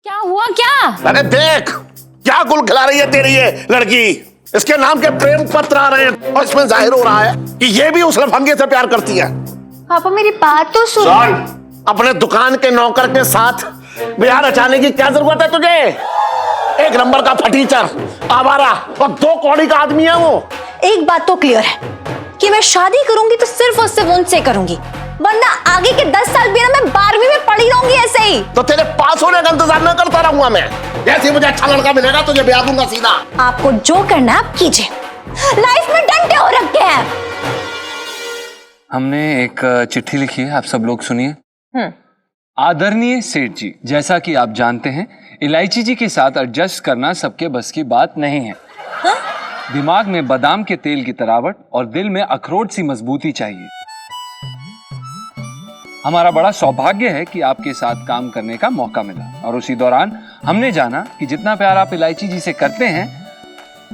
क्या हुआ क्या? अरे देख क्या गुल खिला रही है तेरी ये लड़की। इसके नाम के प्रेम पत्र आ रहे हैं और इसमें जाहिर हो रहा है कि ये भी उस लफंगे से प्यार करती है। पापा मेरी बात तो सुन। अपने दुकान के नौकर के साथ ब्याह रचाने की क्या जरूरत है तुझे? एक नंबर का फटीचर, आवारा और 2 कौड़ी का आदमी है वो। एक बात तो क्लियर है कि मैं शादी करूंगी तो सिर्फ और सिर्फ उनसे करूंगी, वरना आगे के 10 साल भी ना मैं 12वीं में पढ़ी रहूंगी ऐसे ही। तो तेरे पास होने का इंतजार न करता रहूंगा मैं। जैसे मुझे अच्छा लड़का मिलेगा तुझे ब्याह दूंगा सीधा। आपको जो करना है आप कीजिए, लाइफ में डंडे हो रखे हैं। हमने एक चिट्ठी लिखी है, आप सब लोग सुनिए। आदरणीय सेठ जी, जैसा कि आप जानते हैं इलायची जी के साथ एडजस्ट करना सबके बस की बात नहीं है। हा? दिमाग में बादाम के तेल की तरावट और दिल में अखरोट सी मजबूती चाहिए। हमारा बड़ा सौभाग्य है कि आपके साथ काम करने का मौका मिला और उसी दौरान हमने जाना कि जितना प्यार आप इलायची जी से करते हैं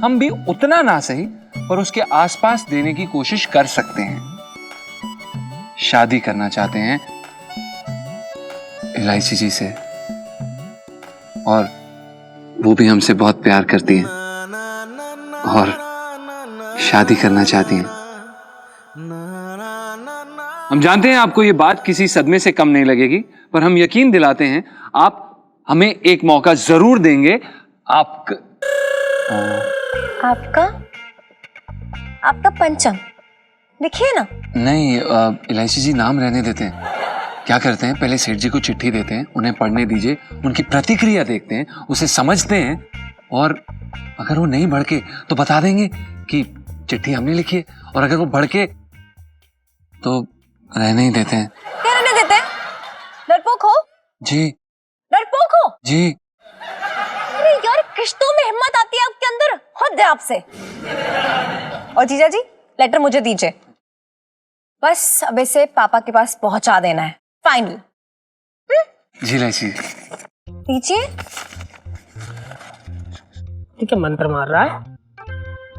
हम भी उतना ना सही पर उसके आसपास देने की कोशिश कर सकते हैं। शादी करना चाहते हैं इलायची जी से और वो भी हमसे बहुत प्यार करती हैं और शादी करना चाहती हैं। हम जानते हैं आपको ये बात किसी सदमे से कम नहीं लगेगी, पर हम यकीन दिलाते हैं आप हमें एक मौका जरूर देंगे। आपका पंचम लिखिए ना। नहीं इलायची जी नाम रहने देते हैं। क्या करते हैं, पहले सेठ जी को चिट्ठी देते हैं, उन्हें पढ़ने दीजिए, उनकी प्रतिक्रिया देखते हैं, उसे समझते हैं और अगर वो नहीं भड़के तो बता देंगे कि चिट्ठी हमने लिखी है और अगर वो भड़के तो रहने ही देते हैं। क्या रहने देते हैं? डरपोक हो जी। डरपोक हो जी। अरे यार किश्तों में हिम्मत आती है आपके अंदर, हद है आपसे। और जीजा जी लेटर मुझे दीजिए, बस अब इसे पापा के पास पहुंचा देना है फाइनल। जी इलायची दीजिए। ठीक है, मंत्र मार रहा है।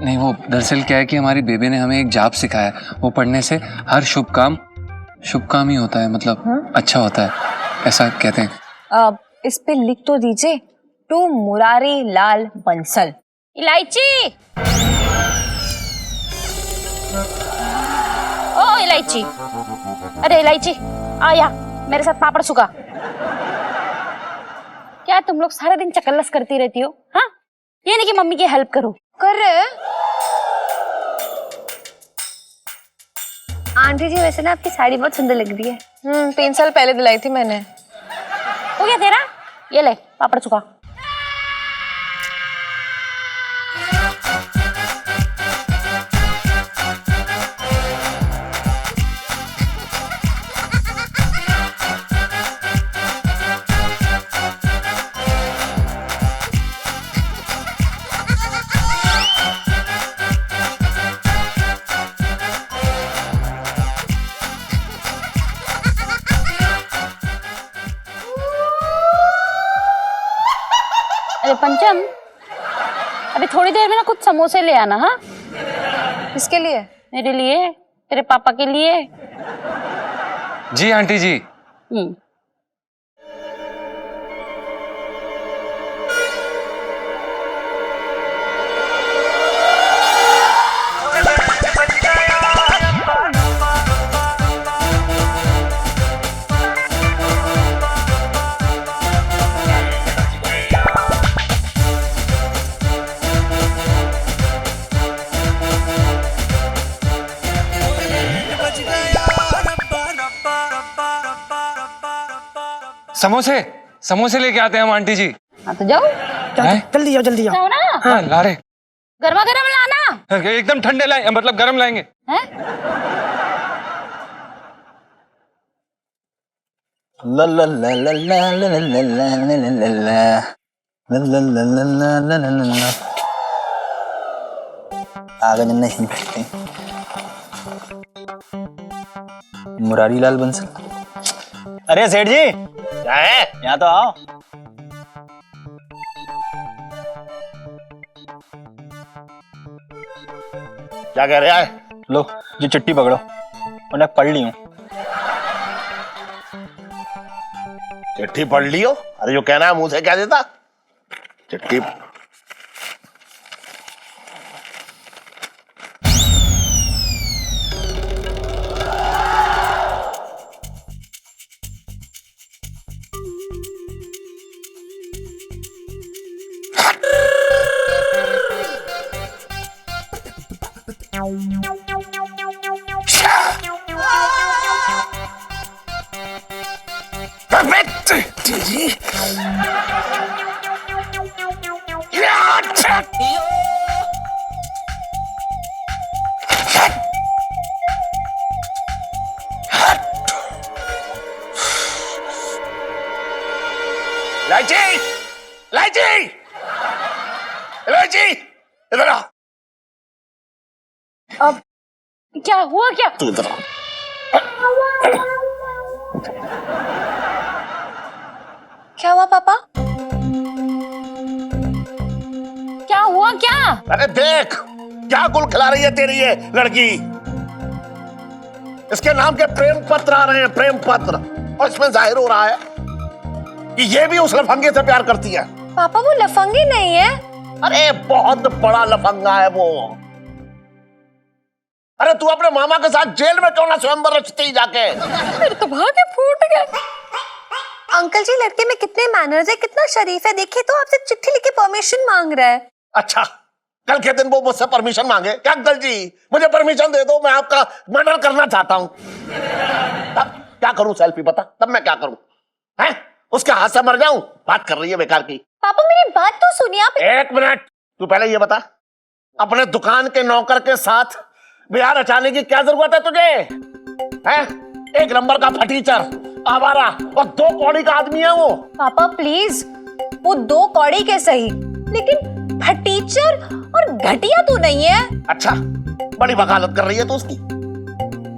नहीं, वो दरअसल क्या है कि हमारी बेबे ने हमें एक जाप सिखाया, वो पढ़ने से हर शुभ काम ही होता है, मतलब अच्छा होता है, ऐसा कहते हैं। इस पे लिख तो दीजिए, टू मुरारी लाल बंसल। इलायची, ओ इलायची, अरे इलायची आया मेरे साथ पापड़ सुखा। क्या तुम लोग सारा दिन चकल्लस करती रहती हो? हाँ, ये नहीं कि मम्मी की हेल्प करो। कर रहे हैं आंटी जी, वैसे ना आपकी साड़ी बहुत सुंदर लग रही है। 3 साल पहले दिलाई थी मैंने। हो गया तेरा? ये ले पापड़ सुखा। अरे पंचम, अभी थोड़ी देर में ना कुछ समोसे ले आना। हाँ, किसके लिए? मेरे लिए, तेरे पापा के लिए। जी आंटी जी। समोसे लेके आते हैं हम आंटी जी। हाँ तो जाओ, जल्दी जाओ, जल्दी जाओ। जाओ ना। हाँ ला रहे। गर्मा गर्म लाना। एकदम ठंडे लाएंगे, मतलब गरम लाएंगे। हैं? ला ला ला ला ला ला ला ला ला ला ला ला आगे नहीं बैठते। मुरारी लाल बंसल। अरे सेठ जी, क्या है? यहाँ तो आओ। क्या कह रहा है? लो ये चिट्ठी पकड़ो, उन्हें पढ़ ली हूँ। चिट्ठी पढ़ लियो? अरे जो कहना है मुंह से क्या देता चिट्ठी। इलायची, इलायची, इलायची, इधर आ। अब क्या हुआ क्या? तू इधर आ। क्या हुआ पापा? क्या हुआ क्या? अरे देख क्या गुल खिला रही है तेरी ये लड़की। इसके नाम के प्रेम पत्र आ रहे हैं, प्रेम पत्र, और इसमें जाहिर हो रहा है कि ये भी उस लफंगे से प्यार करती है। पापा वो लफंगी नहीं है। अरे बहुत बड़ा लफंगा है वो। अरे तू अपने मामा के साथ जेल में क्यों ना स्वयंवर रचती जाके। मेरे तो भागे फूट गए। अंकल जी लड़के में कितने मैनर्स है, कितना शरीफ है। देखिए तो आपसे चिट्ठी लिख के परमिशन मांग रहा है। अच्छा कल के दिन वो मुझसे परमिशन मांगे क्या? अंकल जी मुझे परमिशन दे दो, मैं आपका मर्डर करना चाहता हूं। तब क्या करूं सेल्फी बता, तब मैं क्या करूं? हैं उसके हाथ से मर जाऊं? बात कर रही है बेकार की। पापा मेरी बात तो सुनिए आप। एक मिनट, तू पहले ये बता अपने दुकान के नौकर के साथ बिहार रचाने की क्या जरूरत है तुझे? हैं एक नंबर का फटीचर, आवारा और 2 कौड़ी का आदमी है वो। पापा प्लीज, वो 2 कौड़ी के सही, लेकिन फटीचर और घटिया तो नहीं है। अच्छा बड़ी वकालत कर रही है तू उसकी।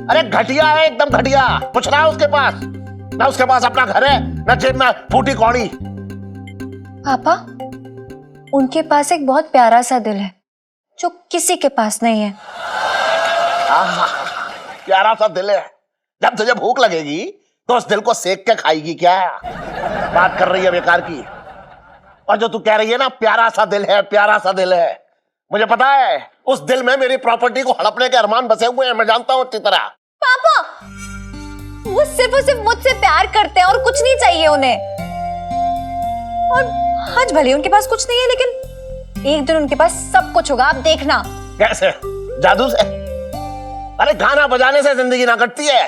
अरे घटिया है, एकदम घटिया। कुछ ना है उसके पास, ना उसके पास अपना घर है, ना जेब में फूटी कौड़ी। पापा उनके पास एक बहुत प्यारा सा दिल है जो किसी के पास नहीं है। आहा, प्यारा सा दिल है। जब तुझे भूख लगेगी तो उस दिल को सेक के खाएगी क्या? बात कर रही है बेकार की। और जो तू कह रही है ना प्यारा सा दिल है, प्यारा सा दिल है, मुझे पता है उस दिल में मेरी प्रॉपर्टी को हड़पने के अरमान बसे हुए हैं, मैं जानता हूं अच्छी तरह। पापा वो सिर्फ और सिर्फ मुझसे प्यार करते हैं और कुछ नहीं चाहिए उन्हें। और आज भले उनके पास कुछ नहीं है, लेकिन एक दिन उनके पास सब कुछ होगा, आप देखना। कैसे? जादू से? अरे गाना बजाने से जिंदगी ना कटती है।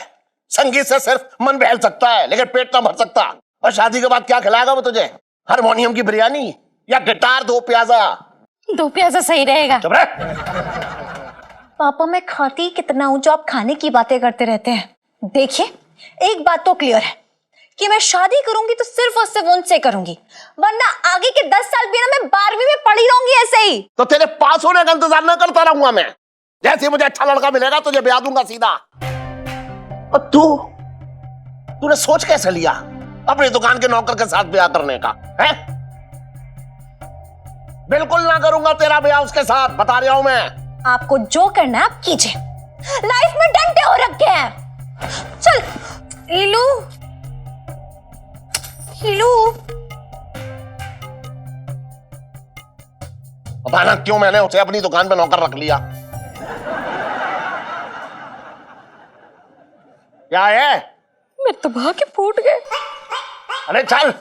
संगीत से सिर्फ मन बहल सकता है लेकिन पेट ना भर सकता। और शादी के बाद क्या खिलाएगा वो तुझे? हारमोनियम की बिरयानी या गिटार 2 प्याजा? 2 प्याजा सही रहेगा। चुप रह। पापा मैं खाती कितना हूं जो आप खाने की बातें करते रहते हैं। देखिए एक बात तो क्लियर है कि मैं शादी करूंगी तो सिर्फ और सिर्फ उनसे करूंगी, वरना आगे के 10 साल भी ना मैं 12वीं में पढ़ी रहूंगी ऐसे ही। तो तेरे पास होने का इंतजार न करता रहूंगा मैं। जैसे मुझे अच्छा लड़का मिलेगा तुझे ब्याह दूंगा सीधा। और तूने सोच कैसे लिया अपनी दुकान के नौकर के साथ ब्याह करने का? है बिल्कुल ना करूंगा तेरा ब्याह उसके साथ, बता रहा हूं मैं। आपको जो करना है आप कीजिए, लाइफ में डंडे हो रखे हैं। चल इलू इलू। पता ना क्यों मैंने उसे अपनी दुकान पे नौकर रख लिया। क्या है? मेरे तो भागे फूट गए। अरे चल।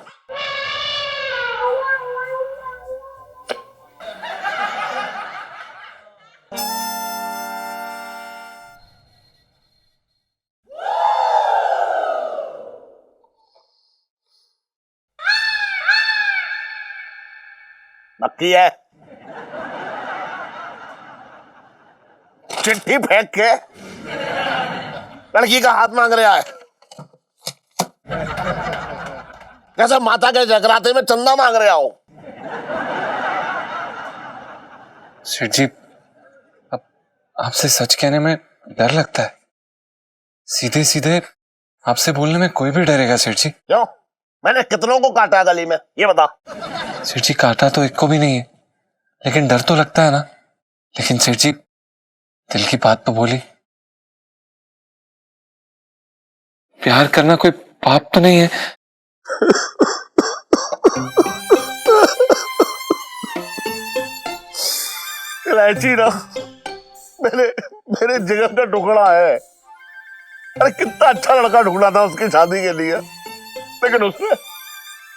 नक्की है चिट्ठी फेंक के लड़की का हाथ मांग रहा है, जैसे माता के जगराते में चंदा मांग रहा हो। सेठ जी, अब आपसे सच कहने में डर लगता है। सीधे सीधे आपसे बोलने में कोई भी डरेगा सेठ जी। क्यों? मैंने कितनों को काटा गली में, ये बता। सेठ जी काटा तो एक को भी नहीं है, लेकिन डर तो लगता है ना। लेकिन सेठ जी दिल की बात तो बोली। प्यार करना कोई पाप तो नहीं है। इलायची ना मेरे मेरे जिगर का टुकड़ा है। अरे कितना अच्छा लड़का ढूंढा था उसकी शादी के लिए, लेकिन उसने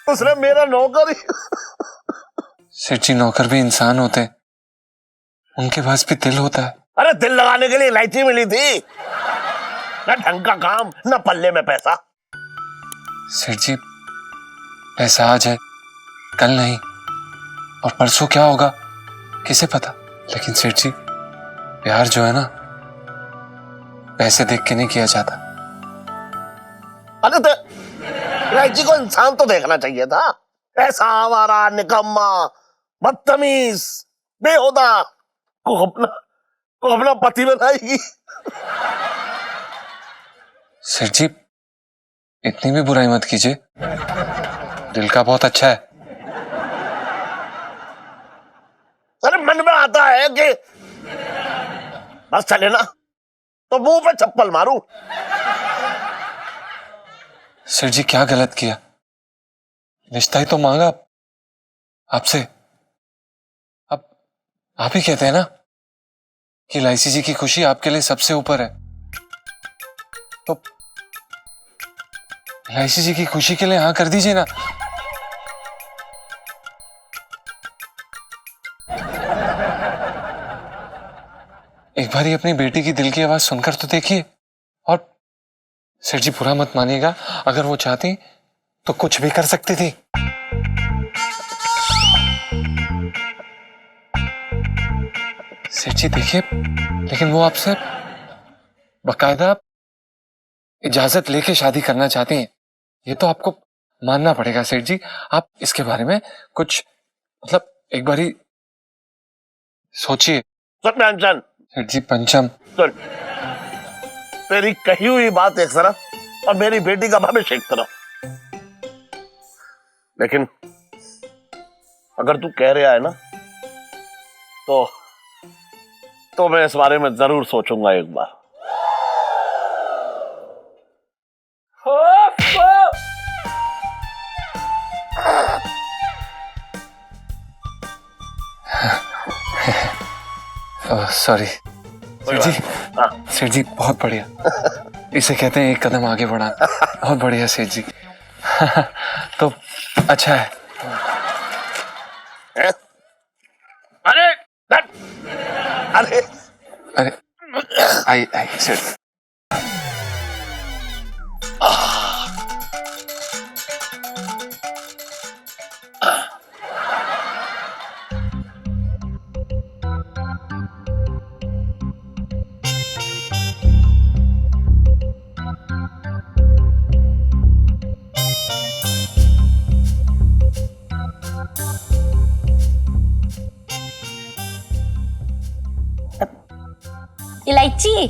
उसने मेरा नौकर ही। सेठ जी, नौकर भी इंसान होते हैं, उनके पास भी दिल होता है। अरे दिल लगाने के लिए इलायची मिली थी, ना ढंग का काम ना पल्ले में पैसा। सेठ जी, पैसा आज है, कल नहीं, और परसों क्या होगा किसे पता। लेकिन सेठ जी, प्यार जो है ना, पैसे देख के नहीं किया जाता। अरे तो इलायची को इंसान तो देखना चाहिए था। ऐसा आवारा, निकम्मा, बदतमीज, बेहुदा को अपना पति बनाएगी। सेठ जी, इतनी भी बुराई मत कीजिए, दिल का बहुत अच्छा है। अरे मन में आता है कि बस चले ना तो मुंह पे चप्पल मारूं। सेठ जी, क्या गलत किया? रिश्ता ही तो मांगा आपसे। अब आप ही कहते हैं ना कि इलायची जी की खुशी आपके लिए सबसे ऊपर है, तो इलायची जी की खुशी के लिए हाँ कर दीजिए ना। एक बार ही अपनी बेटी की दिल की आवाज सुनकर तो देखिए। और सेठ जी, बुरा मत मानिएगा, अगर वो चाहती तो कुछ भी कर सकती थी। सेठ जी देखिए, लेकिन वो आपसे बकायदा इजाजत लेके शादी करना चाहती हैं, ये तो आपको मानना पड़ेगा। सेठ जी, आप इसके बारे में कुछ मतलब एक बार ही सोचिए। सत्यनारायण सेठ जी, पंचम, सुन, तेरी कही हुई बात एक तरफ और मेरी बेटी का भविष्य एक तरफ, लेकिन अगर तू कह रहा है ना तो मैं इस बारे में जरूर सोचूंगा एक बार। सॉरी सेठ जी। सेठ जी, बहुत बढ़िया, इसे कहते हैं एक कदम आगे बढ़ा। बहुत बढ़िया सेठ जी। तो अच्छा है। अरे अरे अरे आई सेठ। इलायची,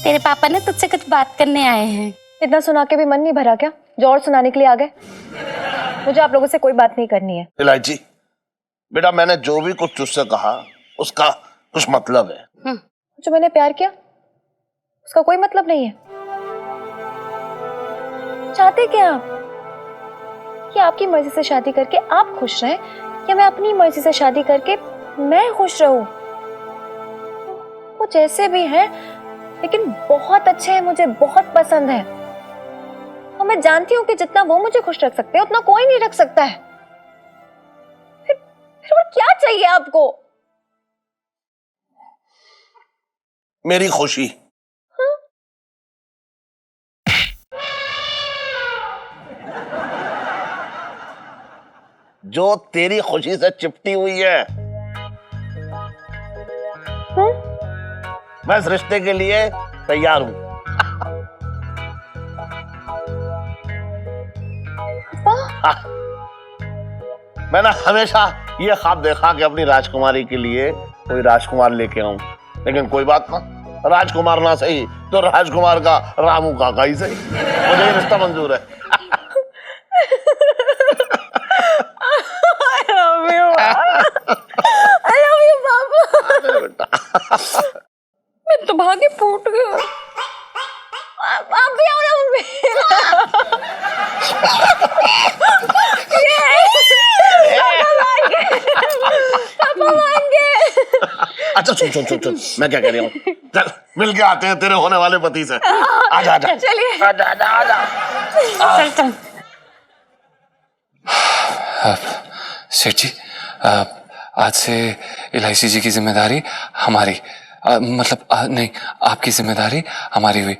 तेरे पापा ने तुझसे कुछ बात करने आए हैं। इतना सुना के भी मन नहीं भरा क्या, जो और सुनाने के लिए आ गए? मुझे आप लोगों से कोई बात नहीं करनी है। इलायची बेटा, मैंने जो भी कुछ तुझसे कहा उसका कुछ मतलब है। जो मैंने प्यार किया उसका कोई मतलब नहीं है। चाहते क्या आप कि आपकी मर्जी से शादी करके आप खुश रहें, या मैं अपनी मर्जी से शादी करके मैं खुश रहूं? वो जैसे भी हैं लेकिन बहुत अच्छे हैं, मुझे बहुत पसंद है, और मैं जानती हूँ कि जितना वो मुझे खुश रख सकते हैं उतना कोई नहीं रख सकता है। फिर और क्या चाहिए आपको? मेरी खुशी। जो तेरी खुशी से चिपटी हुई है। मैं इस रिश्ते के लिए तैयार हूं। मैंने हमेशा ये ख्वाब देखा कि अपनी राजकुमारी के लिए कोई राजकुमार लेके आऊं, लेकिन कोई बात ना, राजकुमार ना सही तो राजकुमार का रामू काका ही सही, मुझे ये रिश्ता मंजूर है। I love you, पापा। मैं तो भागे फूट गया। आप भी आओ ना मम्मी। पापा मान गए। अच्छा सुन सुन सुन सुन, मैं क्या कह रही हूँ, चल मिल के आते हैं तेरे होने वाले पति से। आजा आजा चलिए। आजा आजा आजा। चल चल। सेठ जी, आज से एलआईसी जी की जिम्मेदारी हमारी, मतलब नहीं, आपकी जिम्मेदारी हमारी हुई।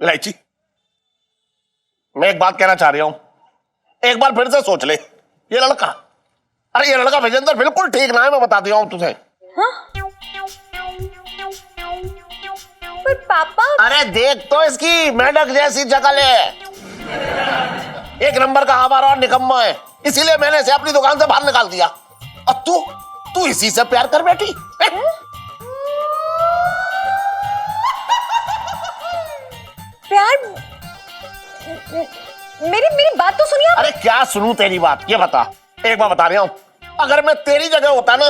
इलायची, मैं एक बात कहना चाह रही हूं, एक बार फिर से सोच ले। ये लड़का, अरे ये लड़का विजेंद्र बिल्कुल ठीक ना है, मैं बता दिया हूं तुझे। पर पापा, अरे देख तो इसकी मेंढक जैसी शक्ल है, एक नंबर का आवारा और निकम्मा है, इसीलिए मैंने इसे अपनी दुकान से बाहर निकाल दिया। अब तू इसी से प्यार कर बैठी है? प्यार, मेरी बात तो सुनिए आप। अरे क्या सुनूं तेरी बात, ये बता, एक बार बता रहा हूं, अगर मैं तेरी जगह होता ना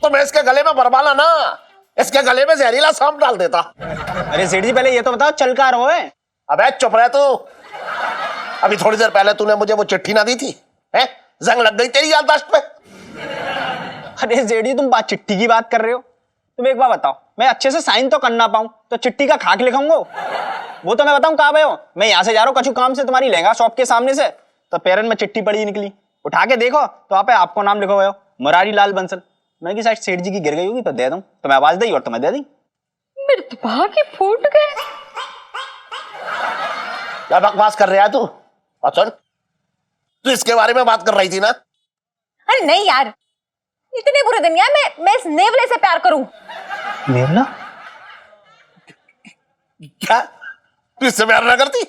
तो मैं इसके गले में बरबाला ना, इसके गले में जहरीला सांप डाल देता। अरे सेठ जी पहले ये तो बताओ चल कहाँ रहो है? अबे चुप रह तू, अभी थोड़ी देर पहले तूने मुझे वो चिट्ठी ना दी थी, हैं? जंग लग गई तेरी याददाश्त पे। अरे सेठ जी तुम बात चिट्ठी की बात कर रहे हो, तुम एक बार बताओ, मैं अच्छे से साइन तो करना पाऊं तो चिट्ठी का खाक लिखाऊंगा? वो तो मैं बताऊं कहाँ गए हो, मैं यहाँ से जा रहा हूँ कछु काम से तुम्हारी लहंगा शॉप के सामने से, तो पैरन में चिट्ठी पड़ी निकली, उठा के देखो तो वहाँ पे आपको नाम लिखा हुआ हो, मुरारी लाल बंसल। मैं कि शायद सेठ जी की गिर गई होगी तो दे दूं, तो मैं आवाज दी और तुम्हें दे दी। मेरे तो भागे फूट गए। क्या बकवास कर रहा है तू? सुन, तू इसके बारे में बात कर रही थी ना? अरे नहीं यार, इतने बुरे दिन यार, मैं इस नेवले से प्यार करूं। नेवला? क्या तू इससे प्यार ना करती?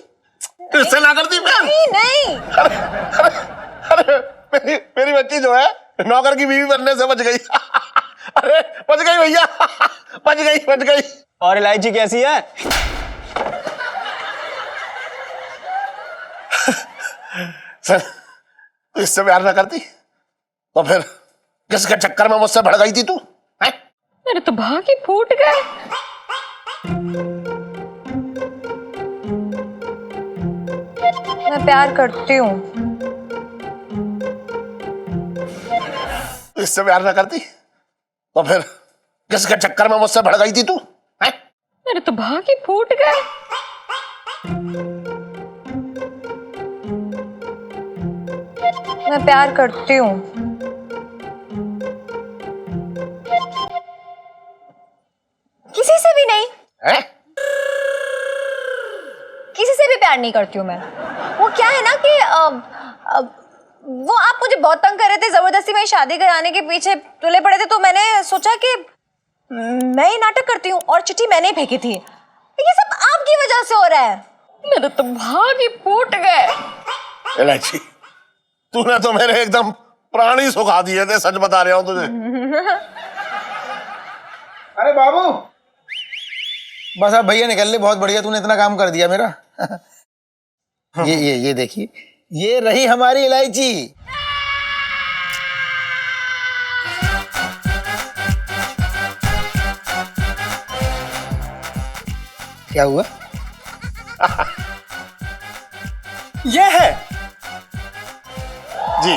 तू इससे ना करती प्यार? नहीं। अरे अरे अरे मेरी बच्ची जो है नौकर की बीवी बनने से बच गई। अरे बच गई भैया, बच गई। और इलायची कैसी है? सर, तू इससे प्यार ना करती तो फिर किसके चक्कर में मुझसे भड़ गई थी तू? हैं? मेरे तो भागे फूट गए। मैं प्यार करती हूँ। तू इससे प्यार ना करती तो फिर किसके चक्कर में मुझसे भड़ गई थी तू? हैं? मेरे तो भागे फूट गए। मैं प्यार करती हूँ। किसी से भी नहीं। हैं? किसी से भी प्यार नहीं करती हूँ मैं। वो क्या है ना कि वो आप मुझे बहुत तंग कर रहे थे, जबरदस्ती में शादी कराने के पीछे तुले पड़े थे, तो मैंने सोचा कि मैं ही नाटक करती हूँ और चिट्ठी मैंने ही फेंकी थी। ये सब आपकी वजह से हो रहा है। मेरे तो भागे फूट गए। इलायची, तूने तो मेरे एकदम प्राण ही सुखा दिए थे, सच बता रहा हूँ तुझे। अरे बाबू, बस अब भैया निकल ले, बहुत बढ़िया, तूने इतना काम कर दिया मेरा। ये देखिए, ये रही हमारी इलायची। क्या हुआ? ये है जी।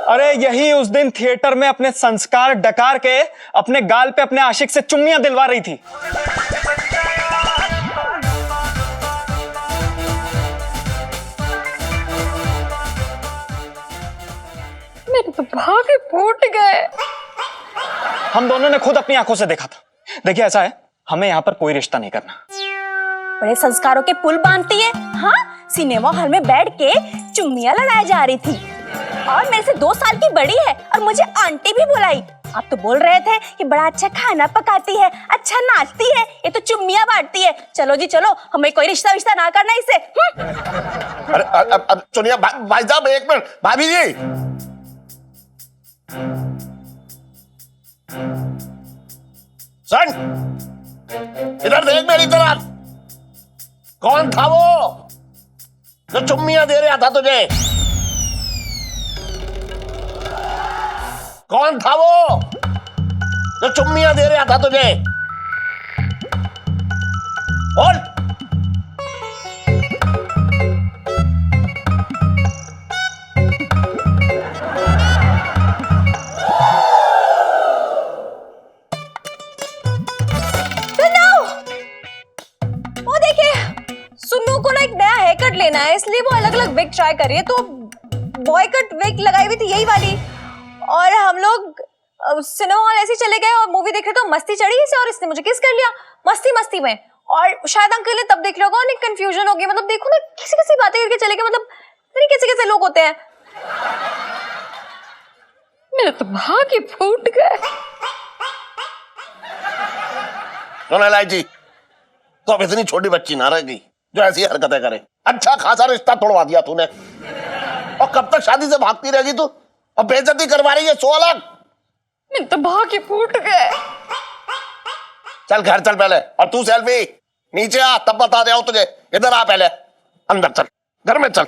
अरे यही उस दिन थिएटर में अपने संस्कार डकार के अपने गाल पे अपने आशिक से चुम्मियां दिलवा रही थी। मेरे तो भागे फूट गए। हम दोनों ने खुद अपनी आंखों से देखा था। देखिए ऐसा है, हमें यहाँ पर कोई रिश्ता नहीं करना। बड़े संस्कारों के पुल बांधती है। हाँ, सिनेमा हॉल में बैठ के चुम्मियां लड़ाई जा रही थी और मेरे से 2 साल की बड़ी है और मुझे आंटी भी बुलाई। आप तो बोल रहे थे कि बड़ा अच्छा खाना पकाती है, अच्छा नाचती है, ये तो चुम्मियां बांटती है। चलो जी चलो, हमें कोई रिश्ता विश्ता ना करना इससे। अरे अब सुनिए भाई साहब, एक मिनट। भाभी जी, सन इधर देख मेरी तरफ। कौन था वो जो चुम्मियां दे रहा था तुझे? कौन था वो जो चुम्मियां दे रहा था तुझे? बोल। वो देखिए, सुन्नू को ना एक नया हेयर कट लेना है, इसलिए वो अलग अलग विग ट्राई कर रही है। तो बॉय कट विग लगाई हुई थी यही वाली, और हम लोग सिनेमा हॉल ऐसे चले गए और मूवी देख रहे, तो मस्ती चढ़ी इसे और इसने मुझे किस कर लिया मस्ती मस्ती में। और शायद अंकल ने तब देख लिया होगा और कंफ्यूजन हो गई। मतलब देखो ना, किसी किसी बातें करके चले गए। मतलब नहीं, कैसे कैसे लोग होते हैं। मेरे तो भाग्य फूट गए। सुन इलायची, तो अब इतनी छोटी बच्ची ना रह गई जो ऐसी हरकतें करे। अच्छा खासा रिश्ता तोड़वा दिया तूने, और कब तक शादी से भागती रहेगी तू? और बेइज्जती करवा रही है 100 अलग। मेरे तो भाग्य फूट गए। चल घर चल पहले, और तू सेल्फी नीचे आ, तब बता दे तुझे। इधर आ पहले, अंदर चल, घर में चल।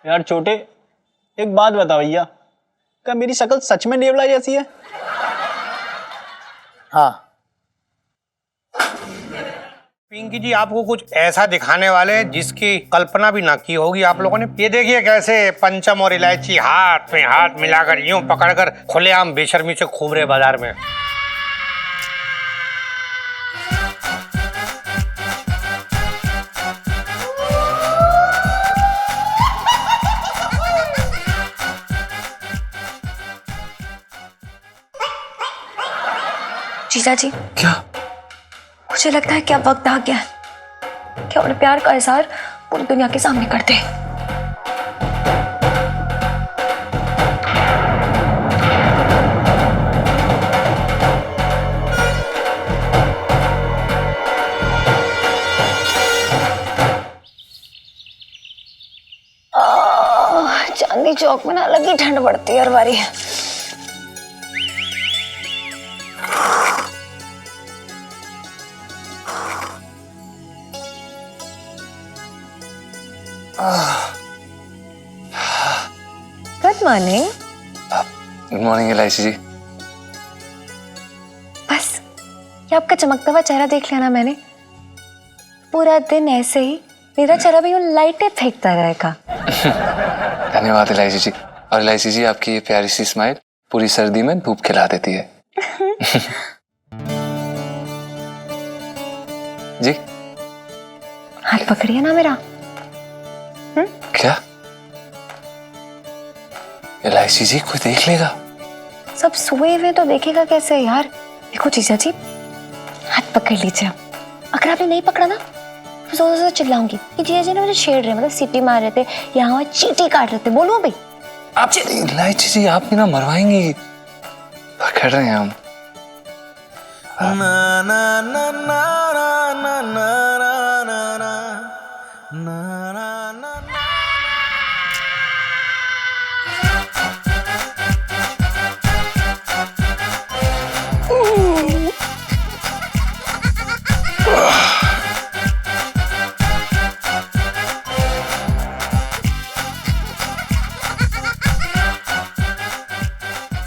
यार छोटे, एक बात बता भैया, क्या मेरी शक्ल सच में नेवला जैसी है? हाँ। पिंकी जी आपको कुछ ऐसा दिखाने वाले हैं जिसकी कल्पना भी ना की होगी आप लोगों ने। ये देखिए कैसे पंचम और इलायची हाथ में हाथ मिलाकर यूं पकड़कर खुलेआम बेशर्मी से घूम रहे बाजार में। जीजा जी, क्या? मुझे लगता है कि अब वक्त आ गया है कि अपने प्यार का इजहार पूरी दुनिया के सामने कर दे। चांदनी चौक में ना अलग ही ठंड पड़ती है हर बारी। Good morning. गुड मॉर्निंग इलायची जी। बस ये आपका चमकता हुआ चेहरा देख लिया ना मैंने, पूरा दिन ऐसे ही मेरा चेहरा भी यूं लाइटें फेंकता रहेगा। धन्यवाद इलायची जी। और इलायची जी, आपकी ये प्यारी सी स्माइल पूरी सर्दी में धूप खिला देती है। जी हाथ पकड़िए ना मेरा। क्या? इलायची जी, कोई देख लेगा? सब सोए हुए तो देखेगा कैसे यार। देखो जीजा जी, हाथ पकड़ लीजिए। अगर आपने नहीं पकड़ा ना तो जोर से चिल्लाऊंगी कि जीजा जी ने मुझे छेड़ रहे, मतलब सीटी मार रहे थे, यहाँ चींटी काट रहे थे। बोलूं भाई? आप इलायची जी, आप भी ना मरवाएंगी। पकड़ रहे हैं हम। ना ना ना ना ना ना ना ना ना ना ना ना।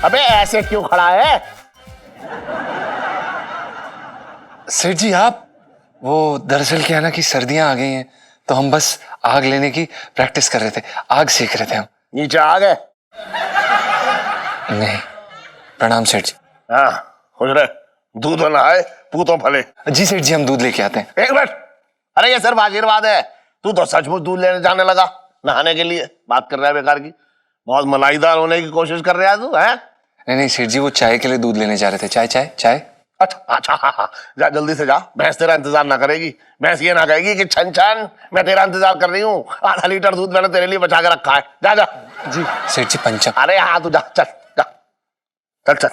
अबे ऐसे क्यों खड़ा है? सेठ जी, आप वो दरअसल क्या है ना कि सर्दियां आ गई हैं, तो हम बस आग लेने की प्रैक्टिस कर रहे थे, आग सेक रहे थे हम। नीचे आ गए? नहीं, प्रणाम सेठ जी। हाँ खुश रहे, दूध ना आए पूतों फले। जी सेठ जी, हम दूध लेके आते हैं। एक मिनट, अरे ये सिर्फ आशीर्वाद है, तू तो सचमुच दूध लेने जाने लगा नहाने के लिए। बात कर रहा है बेकार की, बहुत मलाईदार होने की कोशिश कर रहा है तू है? नहीं नहीं सेठ जी, वो चाय के लिए दूध लेने जा रहे थे। चाय चाय चाय। अच्छा अच्छा, हाँ हाँ, जा जल्दी से जा, भैंस तेरा इंतजार ना करेगी। भैंस ये ना कहेगी कि छन छन मैं तेरा इंतजार कर रही हूँ, आधा लीटर दूध मैंने तेरे लिए बचा के रखा है। जा जा। जी सेठ जी पंचम। अरे हाँ तू जा, चल जा, चल चल।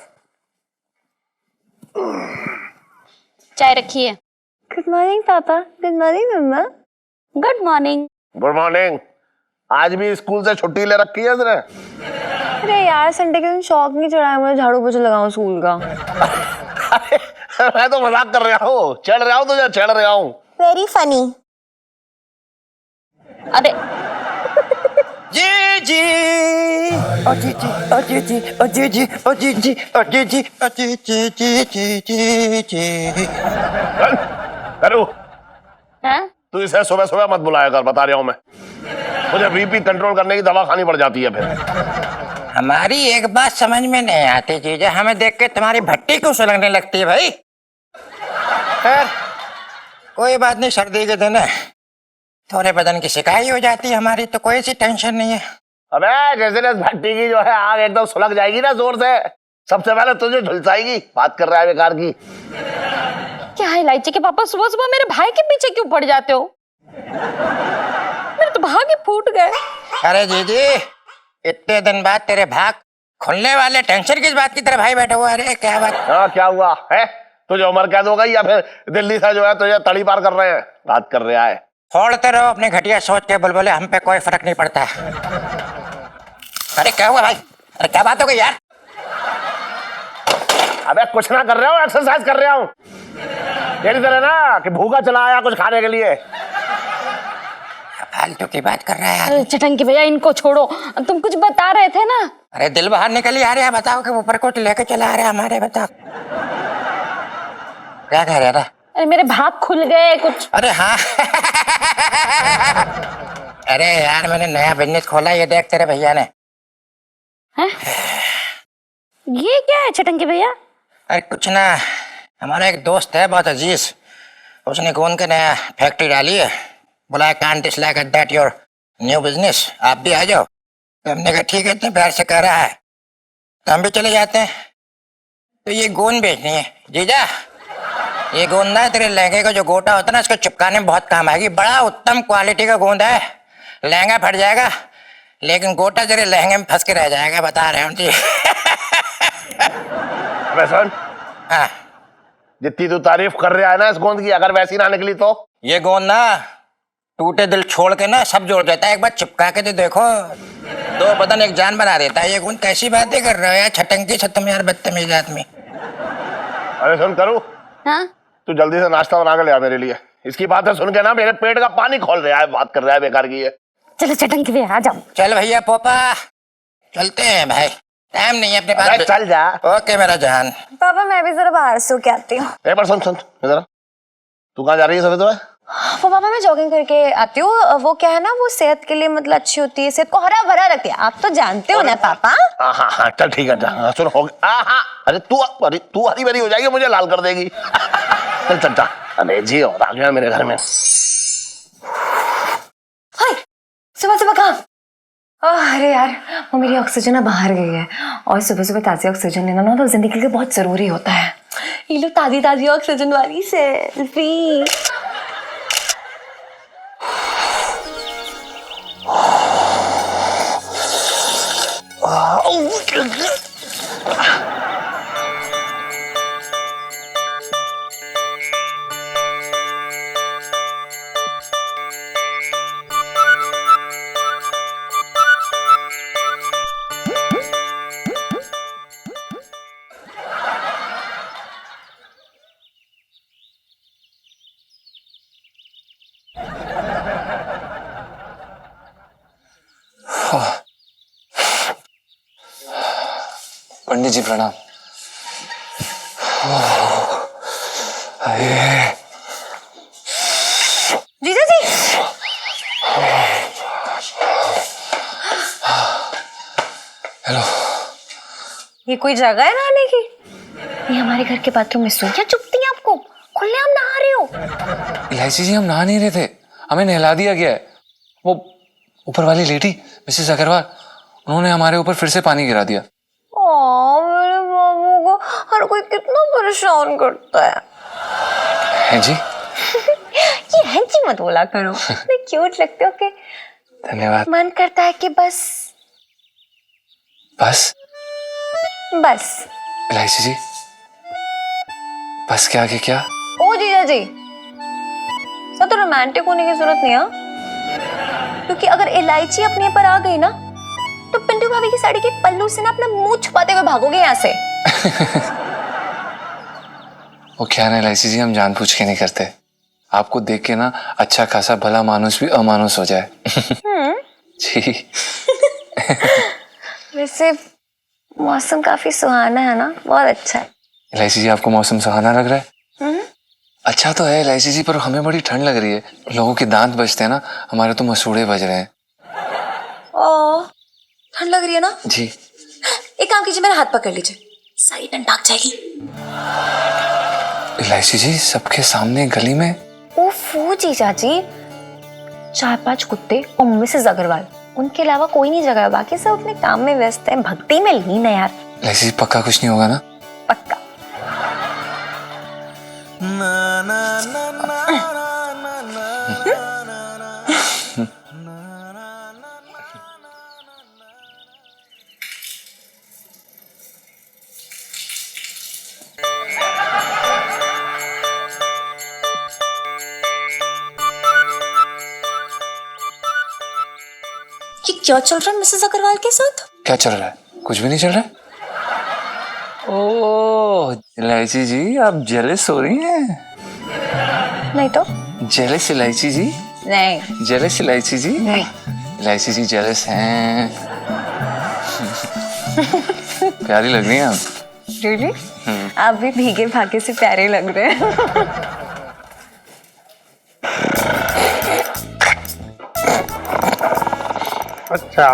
चाय रखिए। गुड मॉर्निंग पापा। गुड मॉर्निंग मम्मा। Good morning. Good morning. आज भी स्कूल से छुट्टी ले रखी है इसने? अरे यार संडे के दिन शौक नहीं चढ़ाया मुझे झाड़ू पोछा लगाऊं स्कूल का। मैं तो मजाक कर रहा हूँ, चढ़ रहा हूँ तुझे, चढ़ रहा हूँ। Very funny. अरे जी जी ओ जी जी ओ जी जी ओ जी जी ओ जी जी ओ जी जी ओ जी जी जी जी जी जी। करू हैं? तू इसे सुबह सुबह मत बुलाया कर, बता रहा हूँ मैं। मुझे बीपी कंट्रोल करने की दवा खानी पड़ जाती है फिर। हमारी एक बात समझ में नहीं आती जीजा, हमें देख के तुम्हारी भट्टी क्यों सुलगने लगती है भाई? खैर कोई बात नहीं, सर्दी के दिन है, थोड़े बदन की शिकायत हो जाती है हमारी, तो कोई सी टेंशन नहीं है। अबे जैसे ना भट्टी की जो है आग एकदम सुलग जाएगी ना जोर से, सबसे पहले तुझे झुलसाएगी। बात कर रहा है बेकार की। क्या है इलायची के पापा, सुबह सुबह मेरे भाई के पीछे क्यों पड़ जाते हो? मेरे तो भाग ही फूट गए। अरे जीजी इतने दिन बाद तेरे भाग खुलने वाले, टेंशन किस बात की तरह भाई बैठा हुआ? अरे क्या बात? हाँ क्या हुआ है? तुझे उम्र कैद हो गई या फिर दिल्ली से जो है तुझे तड़ी पार कर रहे हैं? बात कर रहा है। फोड़ते रहो अपने घटिया सोच के बुलबुले, हम पे कोई फर्क नहीं पड़ता है। अरे क्या हुआ भाई? अरे क्या बात हो गई यार? अबे कुछ ना कर रहा हूँ, एक्सरसाइज कर रहा हूँ। तेरी तरह ना कि भूखा चला आया कुछ खाने के लिए। फालतू की बात कर रहा है यार। अरे चटंकी भैया इनको छोड़ो, तुम कुछ बता रहे थे ना। अरे दिल बाहर निकल यार, यार बताओ कि ऊपर कुछ लेके चला आ रहा है हमारे, बताओ क्या कह रहा था? अरे मेरे भाग खुल गए कुछ। अरे हाँ अरे यार मैंने नया बिजनेस खोला, ये देख तेरे भैया ने। हैं? ये क्या है चटंकी भैया? अरे कुछ ना, हमारा एक दोस्त है बहुत अजीज, उसने कौन के नया फैक्ट्री डाली है, बोला can't is like that your new business, आप भी आ जाओ। तो हमने कहा ठीक है, इतने प्यार से कह रहा है तो हम भी चले जाते हैं। तो ये गोंद बेचनी है जीजा, ये गोंद ना तेरे लहंगे का जो गोटा होता है ना, इसको चिपकाने में बहुत काम आएगी। बड़ा उत्तम क्वालिटी का गोंद है, लहंगा फट जाएगा लेकिन गोटा तेरे लहंगे में फंस के रह जाएगा, बता रहे हम जी। अबे सुन, हाँ जितनी तू तारीफ कर रहा है ना इस गोंद की, अगर वैसी ना निकली तो? ये गोंद ना टूटे दिल छोड़ के ना सब जोड़ देता है, एक बार चिपका के तो देखो, दो बदन एक जान बना देता है ये गोंद। कैसी बातें कर रहे हो यार, छटंकी छतम यार, बदतमीज आदमी। अरे सुन करू, हाँ? तू जल्दी से नाश्ता बना के ले आ मेरे लिए। इसकी बातें सुन के ना मेरे पेट का पानी खोल रहा है, बात कर रहा है बेकार की है। चलो चटंकी भैया आ जाओ। चल भैया पोपा चलते हैं भाई, टाइम नहीं है अपने अरे पास। चल जा। ओके मेरा जान। पापा मैं भी जरा बाहर से होके आती हूँ। एक बार सुन सुन इधर, तू कहाँ जा रही है सवेरे सुबह? वो पापा मैं जॉगिंग करके आती हूँ, वो क्या है ना, वो सेहत के लिए मतलब अच्छी होती है, सेहत को हरा भरा रखती है, आप तो जानते हो ना पापा। हाँ हाँ हाँ चल ठीक है, हाँ, सुन हो गया। हाँ अरे तू हरी भरी हो जाएगी, मुझे लाल कर देगी। चल चल चल। अरे जी और आ गया मेरे घर में। हाय सुबह सुबह कहाँ? अरे यार वो मेरी ऑक्सीजन ना बाहर गई है, और सुबह सुबह ताज़ी ऑक्सीजन लेना ना तो जिंदगी के लिए बहुत जरूरी होता है। ये लो ताज़ी ताज़ी ऑक्सीजन वाली सेल्फी। पंडित जी प्रणाम। जीजा जी हेलो। ये कोई जगह है नहाने की? ये हमारे घर के बाथरूम में सुइयां चुभती हैं आपको? खुलेआम नहा रहे हो? इलायची जी हम नहा नहीं रहे थे, हमें नहला दिया गया है। वो ऊपर वाली लेडी मिसेस अग्रवाल, उन्होंने हमारे ऊपर फिर से पानी गिरा दिया। मेरे बाबू को हर कोई कितना परेशान करता है। हैं जी? ये हैं जी मत बोला करो, इतने क्यूट लगते हो कि धन्यवाद। मन करता है कि बस बस बस। इलायची जी, बस के आगे क्या? ओ जीजा जी, तो रोमांटिक होने की जरूरत नहीं है, क्योंकि अगर इलायची अपने पर आ गई ना तो पिंटू भाभी की साड़ी के पल्लू से ना अपना मुंह छुपाते हुए भागोगे यहाँ से। वो क्या ना इलायची जी, हम जानबूझ के नहीं करते। आपको देख के ना अच्छा खासा भला मानुस भी अमानुस हो जाए। जी। वैसे मौसम काफी सुहाना है ना, बहुत अच्छा है। इलायची जी, आपको मौसम सुहाना लग रहा है? अच्छा तो है इलायची जी, पर हमें बड़ी ठंड लग रही है। लोगों के दांत बजते हैं ना, हमारे तो मसूड़े बज रहे हैं। ओ, ठंड लग रही है ना? जी। एक काम कीजिए, मेरा हाथ पकड़ लीजिए, सारी ठंड भाग जाएगी। इलायची जी, सबके सामने गली में? ओफो जीजा जी, 4-5 कुत्ते और मिसेस अग्रवाल, उनके अलावा कोई नहीं जगह है। बाकी सब अपने काम में व्यस्त है, भक्ति में लीन है यार। इलायची जी, पक्का कुछ नहीं होगा ना? पक्का। ये क्या चल रहा है मिसेस अग्रवाल के साथ? क्या चल रहा है? कुछ भी नहीं चल रहा है। ओह इलायची जी, आप जेलस हो रही हैं? नहीं तो जेलस इलायची जी? नहीं। जेलस इलायची जी? नहीं। इलायची जी जेलस हैं। प्यारी लग रही हैं आप। रियली? आप भी भीगे भागे से प्यारे लग रहे हैं। अच्छा,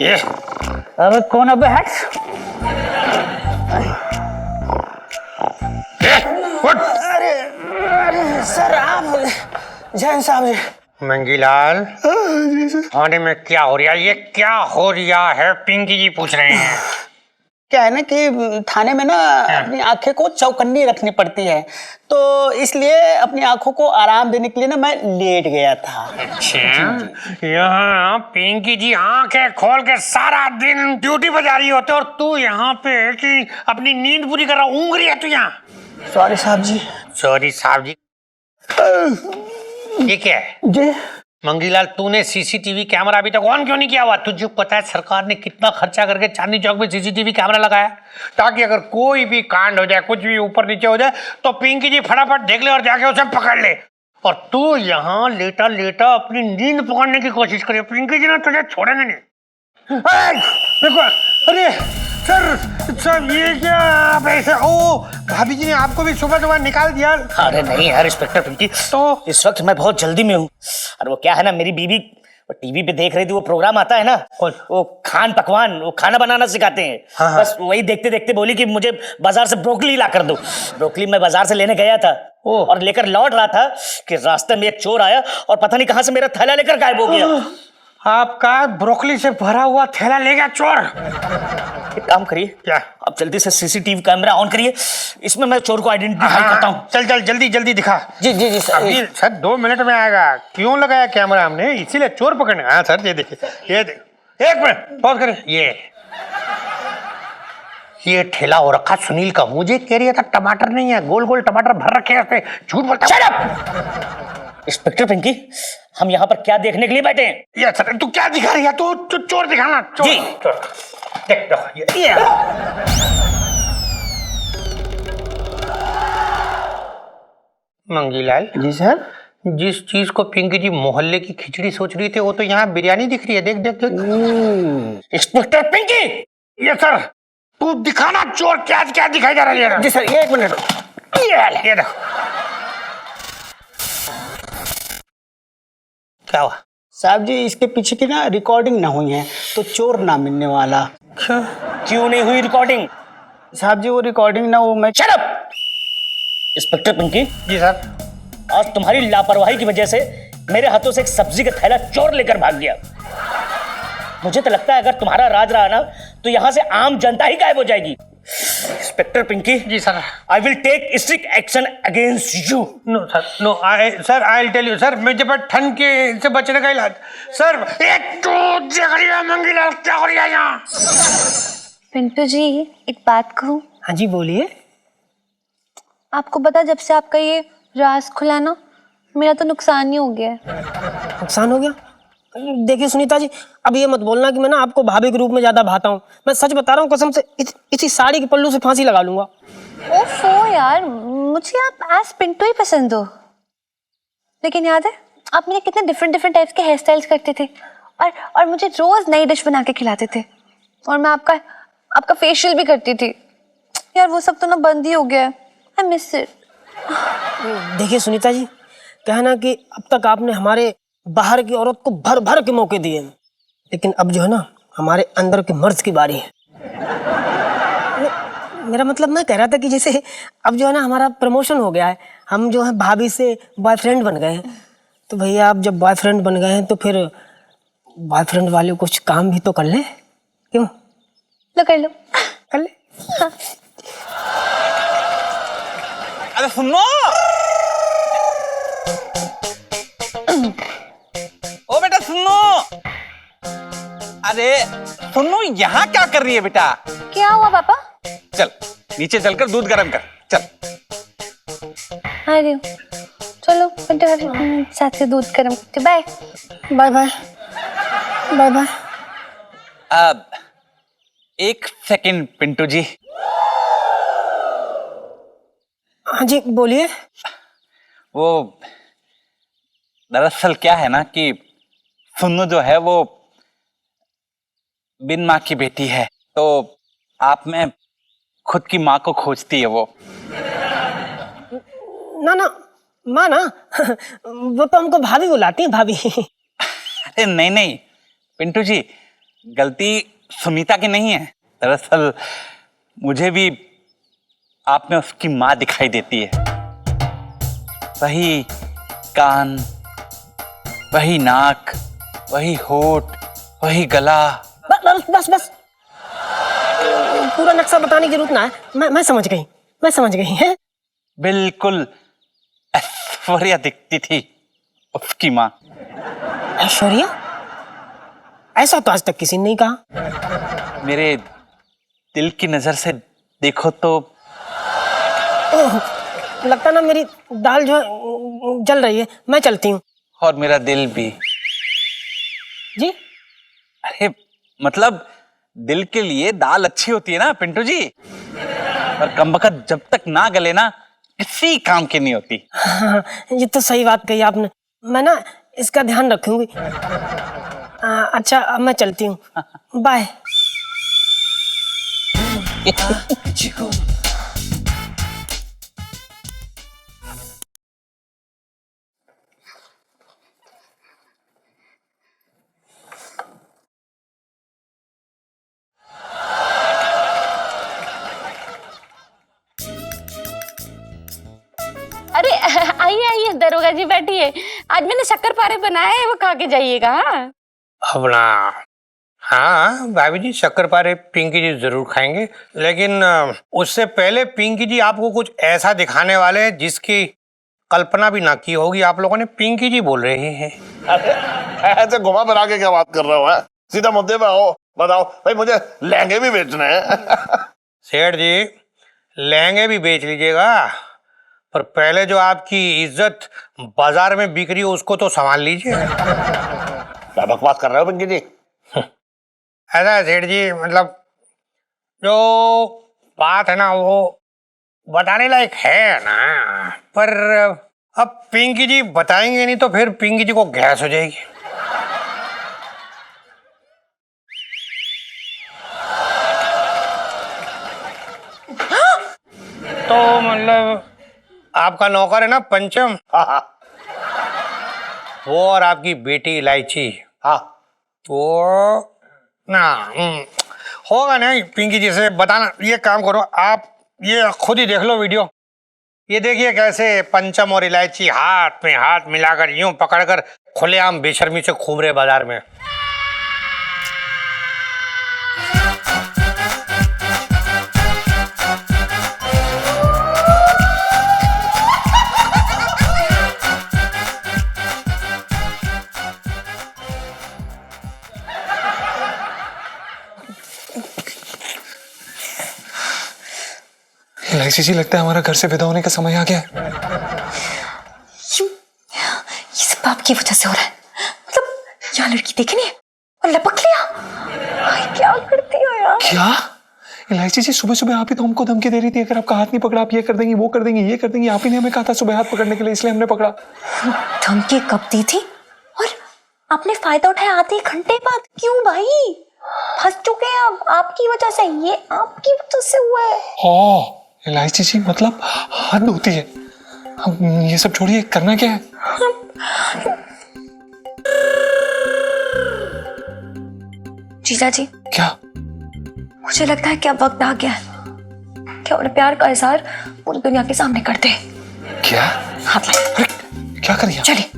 ये अबे कौन अबे हट। उठ। सर आप जैन साहब जी। मंगीलाल, थाने में क्या हो रहा है? ये क्या हो रहा है? पिंकी जी पूछ रहे हैं। क्या है ना कि थाने में ना अपनी आंखें को चौकन्नी रखनी पड़ती है, तो इसलिए अपनी आंखों को आराम देने के लिए ना मैं लेट गया था। अच्छा, यहाँ पिंकी जी आंखें खोल के सारा दिन ड्यूटी पर जा रही होते और तू यहाँ पे कि अपनी नींद पूरी कर रहा, ऊँघ रही है तू यहाँ। सॉरी साहब जी। सॉरी साहब जी। ये क्या है? जी मंगीलाल, तूने सीसीटीवी कैमरा अभी तक ऑन क्यों नहीं किया हुआ? तुझे पता है सरकार ने कितना खर्चा करके चांदनी चौक में सीसीटीवी कैमरा लगाया, ताकि अगर कोई भी कांड हो जाए, कुछ भी ऊपर नीचे हो जाए, तो पिंकी जी फटाफट देख ले और जाके उसे पकड़ ले। और तू यहाँ लेटा लेटा अपनी नींद पकड़ने की कोशिश करे, पिंकी जी ने तुझे छोड़ेंगे नहीं। देखो, अरे सर ये क्या आप ऐसे? ओ भाभी जी ने आपको भी सुबह सुबह निकाल दिया? अरे नहीं यार इंस्पेक्टर पिंकी, तो इस वक्त मैं बहुत जल्दी में हूँ। और वो क्या है ना, मेरी बीवी वो टीवी पे देख रही थी, वो प्रोग्राम आता है ना, वो खान पकवान, वो खाना बनाना सिखाते हैं। हाँ। बस वही देखते देखते बोली कि मुझे बाजार से ब्रोकली ला कर दो। ब्रोकली मैं बाजार से लेने गया था और लेकर लौट रहा था कि रास्ते में एक चोर आया और पता नहीं कहां से मेरा थैला लेकर गायब हो गया। आपका ब्रोकली से भरा हुआ थैला ले गया चोर? एक काम करिए, क्या? आप जल्दी से सीसीटीवी कैमरा ऑन करिए, इसमें मैं चोर को आइडेंटिफाई करता हूँ। चल चल जल्दी जल्दी दिखा। जी जी जी सर। अभी सर 2 मिनट में आएगा। क्यों लगाया कैमरा हमने? इसीलिए चोर पकड़ने। हाँ सर, ये देखिए, ये देख, 1 मिनट पॉज करें। ये ठेला हो रखा सुनील का। मुझे कह रही था टमाटर नहीं है, गोल गोल टमाटर भर रखे हैं उसमें। झूठ बोलता है। इंस्पेक्टर पिंकी, हम यहाँ पर क्या देखने के लिए बैठे हैं? ये सर, तू क्या दिखा रही है? तू चोर दिखाना। चोर, जी। चोर। देख दो ये। मंगीलाल जी सर। जिस चीज को पिंकी जी मोहल्ले की खिचड़ी सोच रही थी, वो तो यहाँ बिरयानी दिख रही है। देख देख देख। इंस्पेक्टर पिंकी। ये सर, तू दिखाना चोर क्या क्या दिखाई जा रहा है। जी सर, ये 1 मिनट। ये देखो क्या हुआ? साहब जी, इसके पीछे की ना रिकॉर्डिंग ना हुई है तो चोर ना मिलने वाला। क्यों नहीं हुई रिकॉर्डिंग? साहब जी वो रिकॉर्डिंग ना, वो मैं शट अप। इंस्पेक्टर पिंकी, जी सर। आज तुम्हारी लापरवाही की वजह से मेरे हाथों से एक सब्जी का थैला चोर लेकर भाग गया। मुझे तो लगता है अगर तुम्हारा राज रहा ना तो यहां से आम जनता ही गायब हो जाएगी। इंस्पेक्टर पिंकी, जी sir. I will take strict action against you. No sir, no sir, I will tell you sir, मुझे पर ठंड के से बचने का इलाज। सर एक तो जगरिया मंगीला क्या हो रहा है यहाँ? पिंटू जी एक बात कहूँ? हाँ जी बोलिए। आपको पता जब से आपका ये राज खुला ना, मेरा तो नुकसान ही हो गया है। नुकसान हो गया? देखिए सुनीता जी, अब ये मत बोलना कि मैं ना आपको भाभी के रूप में ज्यादा भाता हूँ। मैं सच बता रहा हूँ, कसम से इसी साड़ी के पल्लू से फांसी लगा लूंगा। ओफो यार, मुझे आप एज पिंटू ही पसंद हो। लेकिन याद है आप मुझे कितने डिफरेंट टाइप्स के हेयर स्टाइल्स करते थे और मुझे रोज नई डिश बना के खिलाते थे, और मैं आपका फेशियल भी करती थी। यार वो सब तो ना बंद ही हो गया है। I miss it. देखिए सुनीता जी, कहना कि अब तक आपने हमारे बाहर की औरत को भर भर के मौके दिए, लेकिन अब जो है ना हमारे अंदर के मर्द की बारी है। मेरा मतलब मैं कह रहा था कि जैसे अब जो है ना हमारा प्रमोशन हो गया है, हम जो है भाभी से बॉयफ्रेंड बन गए हैं। तो भैया आप जब बॉयफ्रेंड बन गए हैं तो फिर बॉयफ्रेंड वाले कुछ काम भी तो कर ले। क्यों? लो कर लो। कर ले। अरे सुनो, ओ बेटा सुनो। अरे सुनो, यहाँ क्या कर रही है बेटा? क्या हुआ पापा? चल नीचे चलकर दूध गर्म कर, चल। आ रही हूँ। चलो पिंटू साथ से दूध गर्म करते। Bye bye bye bye bye. अब एक सेकंड पिंटू जी। हाँ जी बोलिए। वो दरअसल क्या है ना कि सुन्नू जो है वो बिन माँ की बेटी है, तो आप में खुद की माँ को खोजती है वो। ना ना माँ ना वो तो हमको भाभी बुलाती है, भाभी। अरे नहीं नहीं पिंटू जी, गलती सुनीता की नहीं है। दरअसल मुझे भी आप में उसकी माँ दिखाई देती है। वही कान, वही नाक, वही होठ, वही गला। बस बस बस, पूरा नक्शा बताने की जरूरत ना है। मैं समझ गई है। बिल्कुल ऐश्वर्या दिखती थी उसकी माँ। ऐश्वर्या? ऐसा तो आज तक किसी ने नहीं कहा। मेरे दिल की नजर से देखो तो। ओह, लगता ना मेरी दाल जो है जल रही है। मैं चलती हूँ। और मेरा दिल भी। जी? अरे मतलब दिल के लिए दाल अच्छी होती है ना पिंटू जी, और कमबख्त जब तक ना गले ना किसी काम की नहीं होती। हाँ, ये तो सही बात कही आपने। मैं ना इसका ध्यान रखूंगी। अच्छा अब मैं चलती हूँ। बाय। अरे आइए आइए दरोगा जी बैठिए। आज मैंने शक्कर पारे बनाए हैं, वो खा के जाइएगा। हाँ अपना हाँ भाभी जी, शक्करपारे पिंकी जी जरूर खाएंगे, लेकिन उससे पहले पिंकी जी आपको कुछ ऐसा दिखाने वाले हैं जिसकी कल्पना भी ना की होगी आप लोगों ने। पिंकी जी बोल रहे हैं। ऐसे घुमा फिरा के क्या बात कर रहे हो? है सीधा मुद्दे पे आओ, बताओ भाई, मुझे लहंगे भी बेचने हैं। सेठ जी लहंगे भी बेच लीजिएगा, पर पहले जो आपकी इज्जत बाजार में बिक रही है उसको तो संभाल लीजिए। क्या बकवास कर रहे हो पिंकी जी? ऐसा है सेठ जी, मतलब जो बात है ना वो बताने लायक है ना, पर अब पिंकी जी बताएंगे नहीं तो फिर पिंकी जी को गैस हो जाएगी। तो मतलब आपका नौकर है ना पंचम, हाँ हाँ वो और आपकी बेटी इलायची, हाँ। वो ना होगा नहीं। पिंकी जी से बताना, ये काम करो आप, ये खुद ही देख लो वीडियो, ये देखिए कैसे पंचम और इलायची हाथ में हाथ मिलाकर यूं पकड़कर खुलेआम बेशर्मी से घूम रहे बाजार में। इलायची जी, लगता है हमारा घर से विदा होने का समय आ गया है। ये सब आपकी वजह से हो रहा है। मतलब यहाँ लड़की देखी नहीं और लपक लिया। भाई क्या करती हो यार? क्या इलायची जी, सुबह सुबह आप ही तो हमको धमकी दे रही थी, अगर आपका हाथ नहीं पकड़ा आप ये कर देंगी, वो कर देंगी, ये कर देंगी। आप ही ने हमें कहा था सुबह हाथ पकड़ने के लिए, इसलिए हमने पकड़ा। धमकी कब दी थी और आपने फायदा उठाया आधे घंटे बाद? क्यों भाई? फंस चुके हैं अब आपकी वजह से, ये आपकी वजह से हुआ है। हाँ इलायची जी, मतलब हद होती है। अब ये सब छोड़िए, करना क्या है? जीजा जी, क्या? मुझे लगता है कि अब वक्त आ गया है कि अपने प्यार का इजहार पूरी दुनिया के सामने कर दे। क्या? हाथ लाए। अरे क्या कर रही हैं? चलिए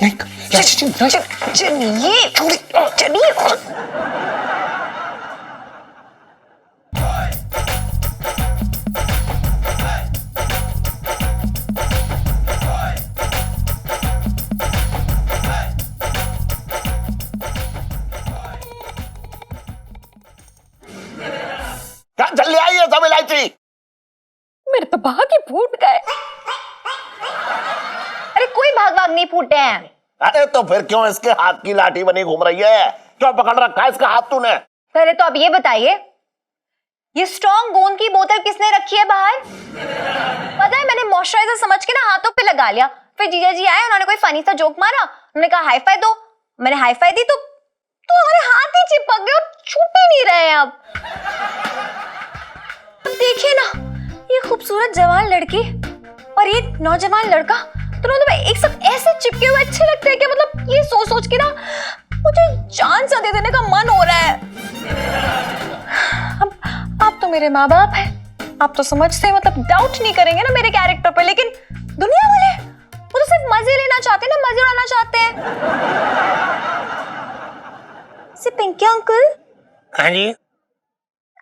नहीं इलायची जी, नहीं। चलिए चलिए। क्या जल्दी आइए सब इलायची। मेरे तो भाग ही फूट गए। अरे कोई भाग भाग नहीं फूटे हैं। अरे तो फिर क्यों इसके हाथ की लाठी बनी घूम रही है? क्यों पकड़ रखा है इसका हाथ तूने? पहले तो अब ये बताइए, ये स्ट्रॉन्ग गोंद की बोतल किसने रखी है बाहर? पता है, मैंने मॉइस्चराइजर समझ के ना हाथों पे लगा लिया। फिर जीजा जी आए, उन्होंने कोई फनी सा जोक मारा, उन्होंने कहा हाई फाई दो। मैंने हाई फाई दी तो हमारे हाथ ही चिपक गए और छूट ही नहीं रहे हैं। अब देखिए ना, ये खूबसूरत जवान लड़की और ये नौजवान लड़का दोनों तो एक साथ ऐसे चिपके हुए अच्छे लगते हैं कि मतलब ये सोच सोच के ना मुझे जान सा दे देने का मन हो रहा है। अब आप तो मेरे माँ बाप हैं, आप तो समझते हैं, मतलब डाउट नहीं करेंगे ना मेरे कैरेक्टर पे। लेकिन दुनिया वाले वो तो सिर्फ मजे लेना चाहते हैं ना, मजे उड़ाना चाहते हैं। पिंकी अंकल, हाँ जी।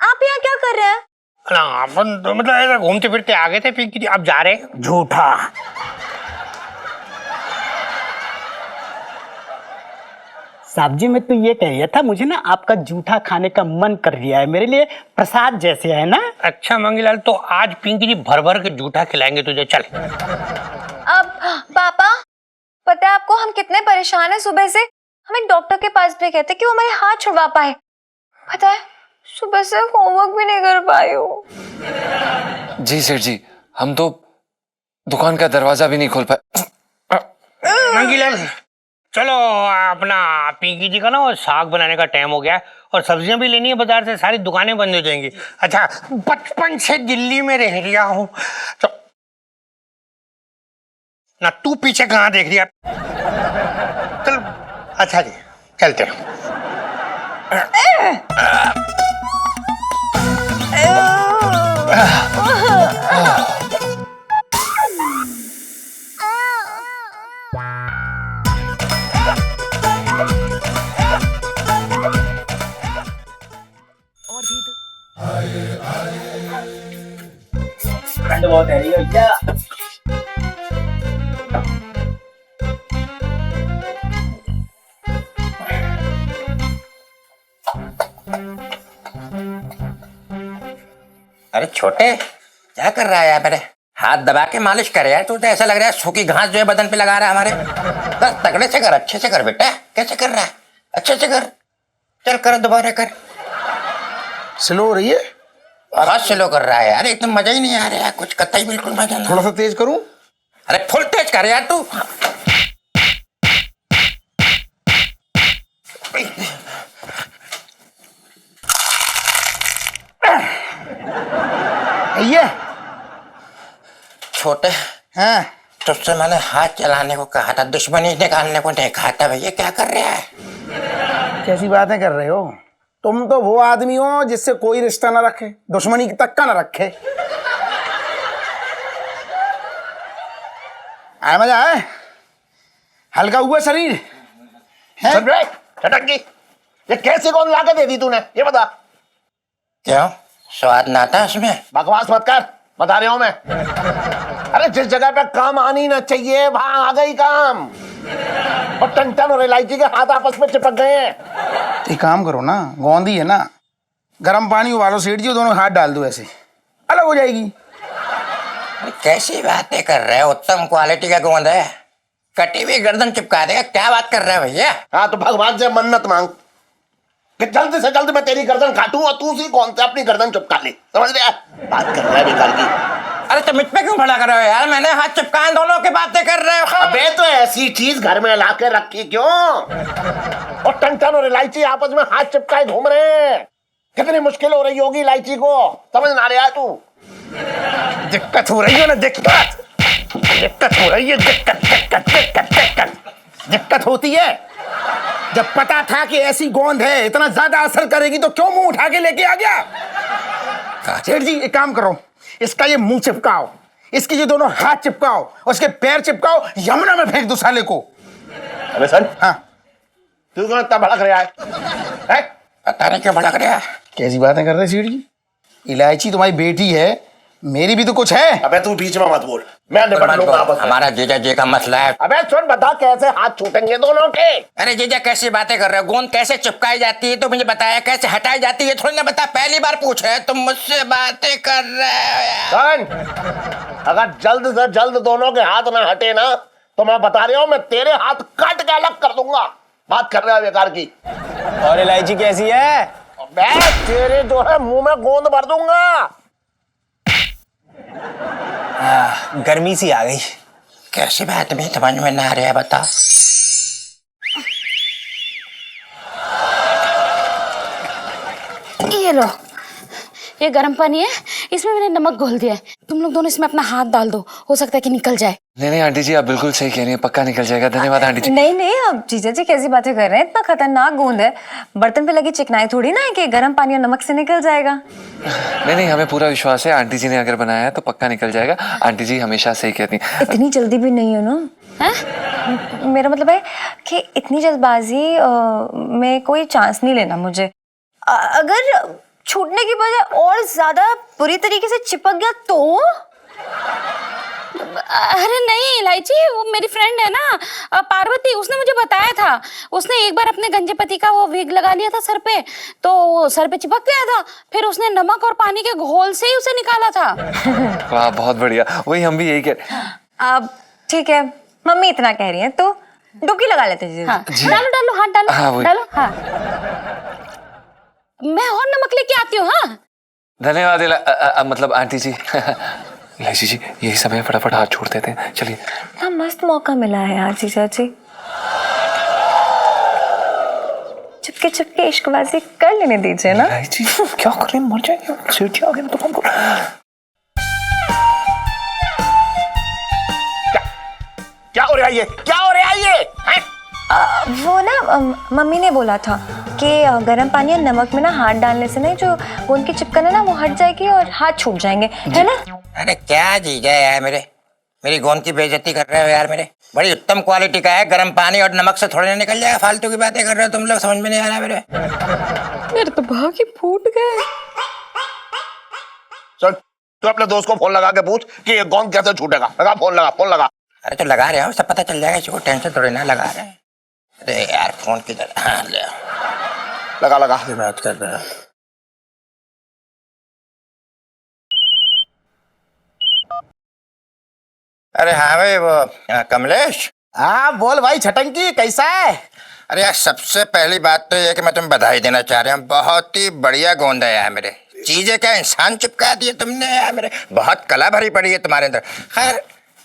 आप यहाँ क्या कर रहे हैं? ना अपन तो मतलब ऐसा घूमते फिरते आ गए थे पिंकी जी, अब जा रहे हैं। झूठा। साहब जी, मैं तो ये कह रहा था, मुझे ना आपका जूठा खाने का मन कर रहा है, मेरे लिए प्रसाद जैसे है ना। अच्छा मंगीलाल, तो आज पिंकी जी भर भर के जूठा खिलाएंगे तुझे, चल। अब पापा, पता है आपको हम कितने परेशान हैं सुबह से। हम एक डॉक्टर के पास भी कहते कि वो हमारे हाथ छुड़वा पाए। पता है, सुबह से होमवर्क भी नहीं कर पाई हूँ। जी सेठ जी, हम तो दुकान का दरवाजा भी नहीं खोल पाए। मंगीलाल चलो, अपना पिंकी जी का ना वो साग बनाने का टाइम हो गया है और सब्जियां भी लेनी है बाजार से, सारी दुकानें बंद हो जाएंगी। अच्छा, बचपन से दिल्ली में रह रहा हूँ तो ना, तू पीछे कहाँ देख रही है? चल, अच्छा जी चलते हैं। ठंड बहुत है भैया। अरे छोटे, क्या कर रहा है यार? मेरे हाथ दबा के मालिश कर यार, तू तो ऐसा लग रहा है सूखी घास जो है बदन पे लगा रहा है हमारे। कर, तगड़े से कर, अच्छे से कर बेटा। कैसे कर रहा है? अच्छे से कर, चल कर, दोबारा कर। स्लो हो रही है, बहुत स्लो कर रहा है यार, एकदम मजा ही नहीं आ रहा है, कुछ कतई बिल्कुल मजा नहीं। थोड़ा सा तेज करूं? अरे फुल तेज कर यार तू। ये छोटे, हाँ, तुझसे मैंने हाथ चलाने को कहा था, दुश्मनी निकालने को नहीं कहा था। भैया क्या कर रहा है? कैसी बातें कर रहे हो? तुम तो वो आदमी हो जिससे कोई रिश्ता ना रखे, दुश्मनी तक का ना रखे। आए मजा आए, हल्का हुआ शरीर है। सुन रहे छटंकी, ये कैसे कौन ला के दे दी तूने, ये बता। क्यों, स्वाद ना आता उसमें? बकवास मत कर, बता रहा हूं मैं। अरे जिस जगह पे काम आनी ना चाहिए वहां आ गई काम, और टन और इलायची के हाथ आपस में चिपक गए हैं। तो एक काम करो ना, गोंदी है ना, गर्म पानी उबालो सेठ जी, दोनों हाथ डाल दो, ऐसे अलग हो जाएगी। अरे कैसी बातें कर रहे हो, उत्तम क्वालिटी का गोंद है, कटी हुई गर्दन चिपका देगा, क्या बात कर रहे हो भैया? हाँ तो भगवान से मन्नत मांग कि जल्द से जल्द मैं तेरी गर्दन काटूं और तू उसी कौन से अपनी गर्दन चिपका ले, समझ रहे? बात कर रहा है बेकार की। अरे तो मुझ पे क्यों भड़ा कर रहे हो यार, मैंने हाथ चिपकाए, दोनों की बातें कर रहे हो। अबे तो ऐसी चीज घर में ला के रखी क्यों, और टन और इलायची आपस में हाथ चिपकाए घूम रहे हैं। कितनी मुश्किल हो रही होगी इलायची को, समझ ना रहा तू? दिक्कत हो रही है ना, दिक्कत हो रही है, दिक्कत होती है। जब पता था कि ऐसी गोंद है इतना ज्यादा असर करेगी तो क्यों मुंह उठा के लेके आ गया? सेठ जी एक काम करो, इसका ये मुंह चिपकाओ, इसके ये दोनों हाथ चिपकाओ, और इसके पैर चिपकाओ, यमुना में फेंक दो साले को। अबे सन, हाँ तू क्यों इतना भड़क रहा है? पता नहीं क्यों भड़क रहा है। कैसी बातें कर रहे सेठ जी, इलायची तुम्हारी बेटी है, मेरी भी तो कुछ है। अबे तू बीच में मत बोल, मैं निपट लूंगा आपस में। हमारा जीजा जी का मसला है। अबे सुन, बता कैसे हाथ छूटेंगे दोनों के? अरे जीजा कैसी बातें कर रहे हो, गोंद कैसे चिपकाई जाती है तो मुझे बताया, कैसे हटाई जाती है थोड़ी ना बता, पहली बार पूछ रहे तुम मुझसे बातें कर रहे हो यार। सुन, अगर जल्द से जल्द दोनों के हाथ ना हटे ना तो मैं बता रहा हूं, मैं तेरे हाथ काट के अलग कर दूंगा। बात कर रहा है बेकार की। और इलायची कैसी है? मैं तेरे जो है मुंह में गोंद भर दूंगा। गर्मी सी आ गई। कैसी बात में समझ में ना आ रहा है, बता। ये लो, ये गर्म पानी है, इसमें मैंने नमक घोल दिया है, तुम लोग दोनों इसमें अपना हाथ डाल दो, हो सकता है कि निकल जाए। नहीं आंटी जी, आप बिल्कुल सही कह रही हैं, पक्का निकल जाएगा। धन्यवाद आंटी जी। नहीं नहीं, अब जीजा जी कैसी बातें कर रहे हैं, इतना खतरनाक गोंद है, बर्तन पे लगी चिकनाई थोड़ी ना है कि गर्म पानी और नमक से निकल जाएगा। नहीं हमें पूरा विश्वास है, आंटी जी ने अगर बनाया है तो पक्का निकल जाएगा। आंटी जी हमेशा सही कहती हैं। इतनी जल्दी भी नहीं हो ना, मेरा मतलब है कि इतनी जल्दबाजी में कोई चांस नहीं लेना मुझे। अगर छूटने की बजाय और ज्यादा बुरी तरीके से चिपक गया तो? अरे नहीं इलायची, वो मेरी फ्रेंड है ना पार्वती, उसने मुझे बताया था, उसने एक बार अपने गंजे पति का वो विग लगा लिया था सर पे, तो सर पे चिपक गया था, फिर उसने नमक और पानी के घोल से ही उसे निकाला था। वाह बहुत बढ़िया, वही हम भी यही कह। अब ठीक है, मम्मी इतना कह रही है तो डुबकी लगा लेते हैं। हाँ, डालो डालो हाथ डालो। हाँ, वही। डालो हाँ, मैं और नमक लेके आती हूँ। हाँ धन्यवाद मतलब आंटी जी। इलायची जी यही समय फटाफट हाथ छोड़ देते हैं, चलिए। इतना मस्त मौका मिला है यार जीजा जी, चुपके चुपके इश्कबाजी कर लेने दीजिए ना। इलायची क्या कर रहे हैं, मर जाएंगे, सेठ जी आ गए ना तो कौन कर। क्या हो रहा है ये, क्या हो रहा है ये? वो ना मम्मी ने बोला था कि गर्म पानी और नमक में ना हाथ डालने से नहीं, जो गोंद की चिपकन है ना वो हट जाएगी और हाथ छूट जाएंगे, है ना? अरे क्या जीजा यार, मेरी गोंद की बेइज्जती कर रहे हो यार मेरे। बड़ी उत्तम क्वालिटी का है, गर्म पानी और नमक से थोड़ी ना निकल जाएगा, फालतू की बातें कर रहे हो तुम लोग, समझ में नहीं आ रहा मेरे। मेरे तो भाग ही फूट गए। चल तू अपने दोस्त को फोन लगा के पूछ कि ये गोंद कैसे छूटेगा। लगा फोन, लगा फोन लगा। अरे तो लगा रहे हो, सब पता चल जाएगा, इसको टेंशन थोड़ी ना, लगा रहे हैं। अरे यार फोन किधर, हाँ ले लगा लगा। बात कर रहे हो। अरे हाँ भाई, वो कमलेश। हाँ बोल भाई छटंकी, कैसा है? अरे यार सबसे पहली बात तो ये कि मैं तुम्हें बधाई देना चाह रहा हूँ, बहुत ही बढ़िया गोंद है यार मेरे। चीजें क्या इंसान चिपका दिए तुमने यार मेरे, बहुत कला भरी पड़ी है तुम्हारे अंदर। खैर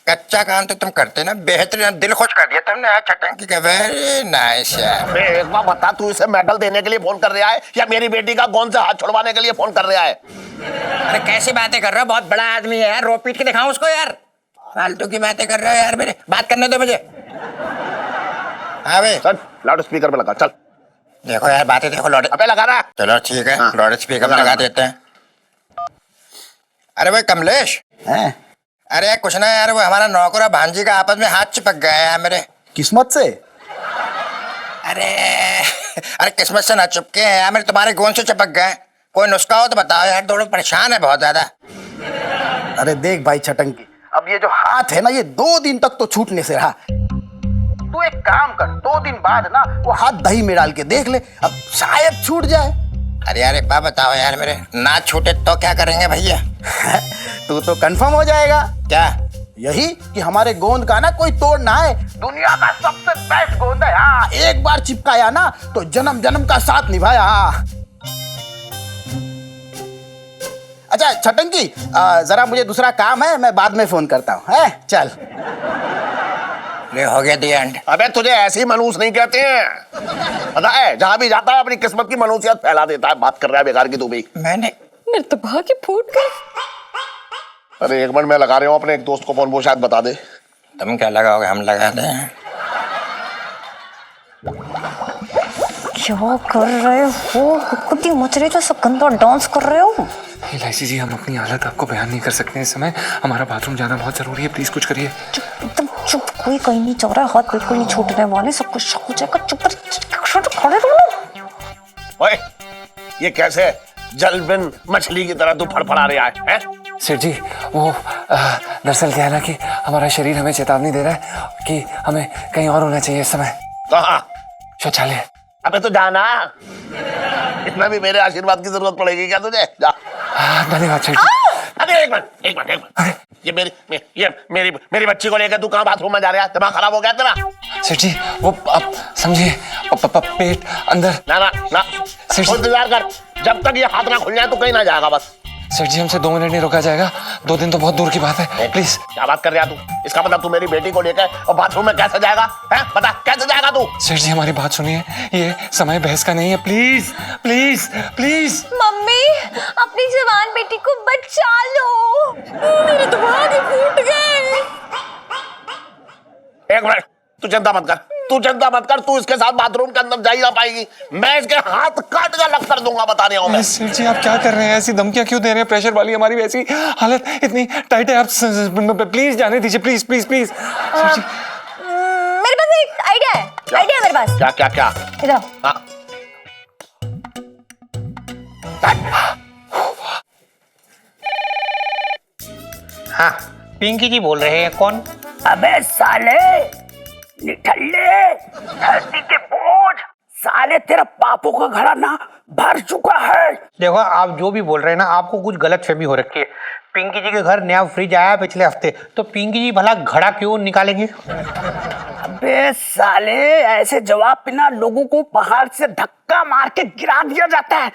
कच्चा काम तो तुम करते ना, बेहतरीन, दिल खुश कर दिया तुमने यार छटंकी का, वेरी नाइस यार। एक बार बता, तू इसे मेडल देने के लिए फोन कर रहा है या मेरी बेटी का गोंद से हाथ छुड़वाने के लिए फोन कर रहा है? अरे कैसी बातें कर रहे हो, बहुत बड़ा आदमी है यार, रो पीट के दिखाऊं उसको यार, फालतू की बातें कर रहे हो यार मेरे, बात करने दो मुझे। हाँ भाई चल लाउड स्पीकर पे लगा, चल। देखो यार बातें देखो, लाउड अबे लगा रहा। चलो ठीक है, हाँ। लाउड स्पीकर पे लगा देते हैं। अरे भाई कमलेश, अरे कुछ ना यार, वो हमारा नौकर और भांजी का आपस में हाथ चिपक गया है यार मेरे। किस्मत से? अरे अरे किस्मत से ना चिपके हैं यार मेरे, तुम्हारे गोंद से चिपक गए। कोई नुस्खा हो तो बताओ यार, दोनों परेशान है बहुत ज्यादा। अरे देख भाई छटंकी, अब ये जो हाथ है ना, ये 2 दिन तक तो छूटने से रहा। तू एक काम कर, 2 दिन बाद ना वो हाथ दही में डाल के देख ले, अब शायद छूट जाए। अरे यार एक बात बताओ यार मेरे, ना छूटे तो क्या करेंगे भैया? तू तो कंफर्म हो जाएगा। क्या? यही कि हमारे गोंद का ना कोई तोड़ ना है, दुनिया का सबसे बेस्ट गोंद है। हाँ, एक बार चिपकाया ना तो जन्म जन्म का साथ निभाया। हाँ। अच्छा छटंकी, जरा मुझे दूसरा काम है, मैं बाद में फोन करता हूँ। है चल। ये हो गया दी एंड। अबे तुझे ऐसे ही मनूस नहीं कहते हैं, पता है? जहां भी जाता है अपनी किस्मत की मनूसियत फैला देता है। बात कर रहा है बेकार की तू भी। मैंने मेरे तो भाग्य फूट गए। अरे 1 मिनट मैं लगा रहा हूँ अपने एक दोस्त को फोन, वो शायद बता दे। तुम क्या लगाओगे, हम लगा दें। क्या कर रहे हो? कुत्ती मच रही, तो सब गंदा डांस कर रहे हो। इलायची जी, हम अपनी हालत आपको बयान नहीं कर सकते इस समय। हमारा बाथरूम जाना बहुत जरूरी है, प्लीज कुछ करिए। चुप, एकदम चुप, कोई कहीं नहीं चल रहा है, हाथ बिल्कुल नहीं छूटने वाले, सब कुछ हो जाएगा। चुप खड़े रहो ना। ओए, ये कैसे जल बिन मछली की तरह तू फड़फड़ा रहा है? सेठ जी, वो दरअसल क्या है ना कि हमारा शरीर हमें चेतावनी दे रहा है कि हमें कहीं और होना चाहिए इस समय। कहाँ? शौचालय। अबे तो जाना, इतना भी मेरे आशीर्वाद की जरूरत पड़ेगी क्या तुझे? जा। धन्यवाद सेठ जी। अरे एक मिनट, ये मेरी बच्ची को लेकर तू कहाँ बाथरूम में जा रहा है? दिमाग खराब हो गया तेरा? सेठ जी, वो आप समझिए, पेट अंदर। ना सेठ जी, इंतजार कर, जब तक ये हाथ ना खुल जाए तो कहीं ना जाएगा बस। सेठ जी, हमसे 2 मिनट नहीं रोका जाएगा। 2 दिन तो बहुत दूर की बात है, प्लीज। क्या बात कर रहा तू? इसका मतलब तू मेरी बेटी को लेकर और बाथरूम में कैसे जाएगा? हैं? बता कैसे जाएगा तू? सेठ जी, हमारी बात सुनिए, ये समय बहस का नहीं है, प्लीज प्लीज प्लीज। मम्मी, अपनी जवान बेटी को बचा लो। मेरे तो भाग्य फूट गए। एक मिनट, तू चिंता मत कर, तू इसके साथ बाथरूम के अंदर जा ही ना पाएगी। मैं इसके हाथ काट कर लग कर दूंगा, बता रहा हूं मैं। सेठ जी, आप क्या कर रहे हैं? ऐसी धमकियां क्यों दे रहे हैं? प्रेशर वाली हमारी वैसी हालत इतनी टाइट है, आप प्लीज जाने दीजिए, प्लीज प्लीज प्लीज। सेठ जी, मेरे पास एक आइडिया है, मेरे पास। क्या? इधर। हाँ। हाँ, पिंकी जी बोल रहे हैं। कौन? अबे साले निठल्ले, धरती के बोझ, साले तेरा पापों का घड़ा ना भर चुका है। देखो, आप जो भी बोल रहे हैं ना, आपको कुछ गलत फहमी हो रखी है। पिंकी जी के घर नया फ्रिज आया पिछले हफ्ते, तो पिंकी जी भला घड़ा क्यों निकालेंगे? अबे साले, ऐसे जवाब पे ना लोगों को पहाड़ से धक्का मार के गिरा दिया जाता है।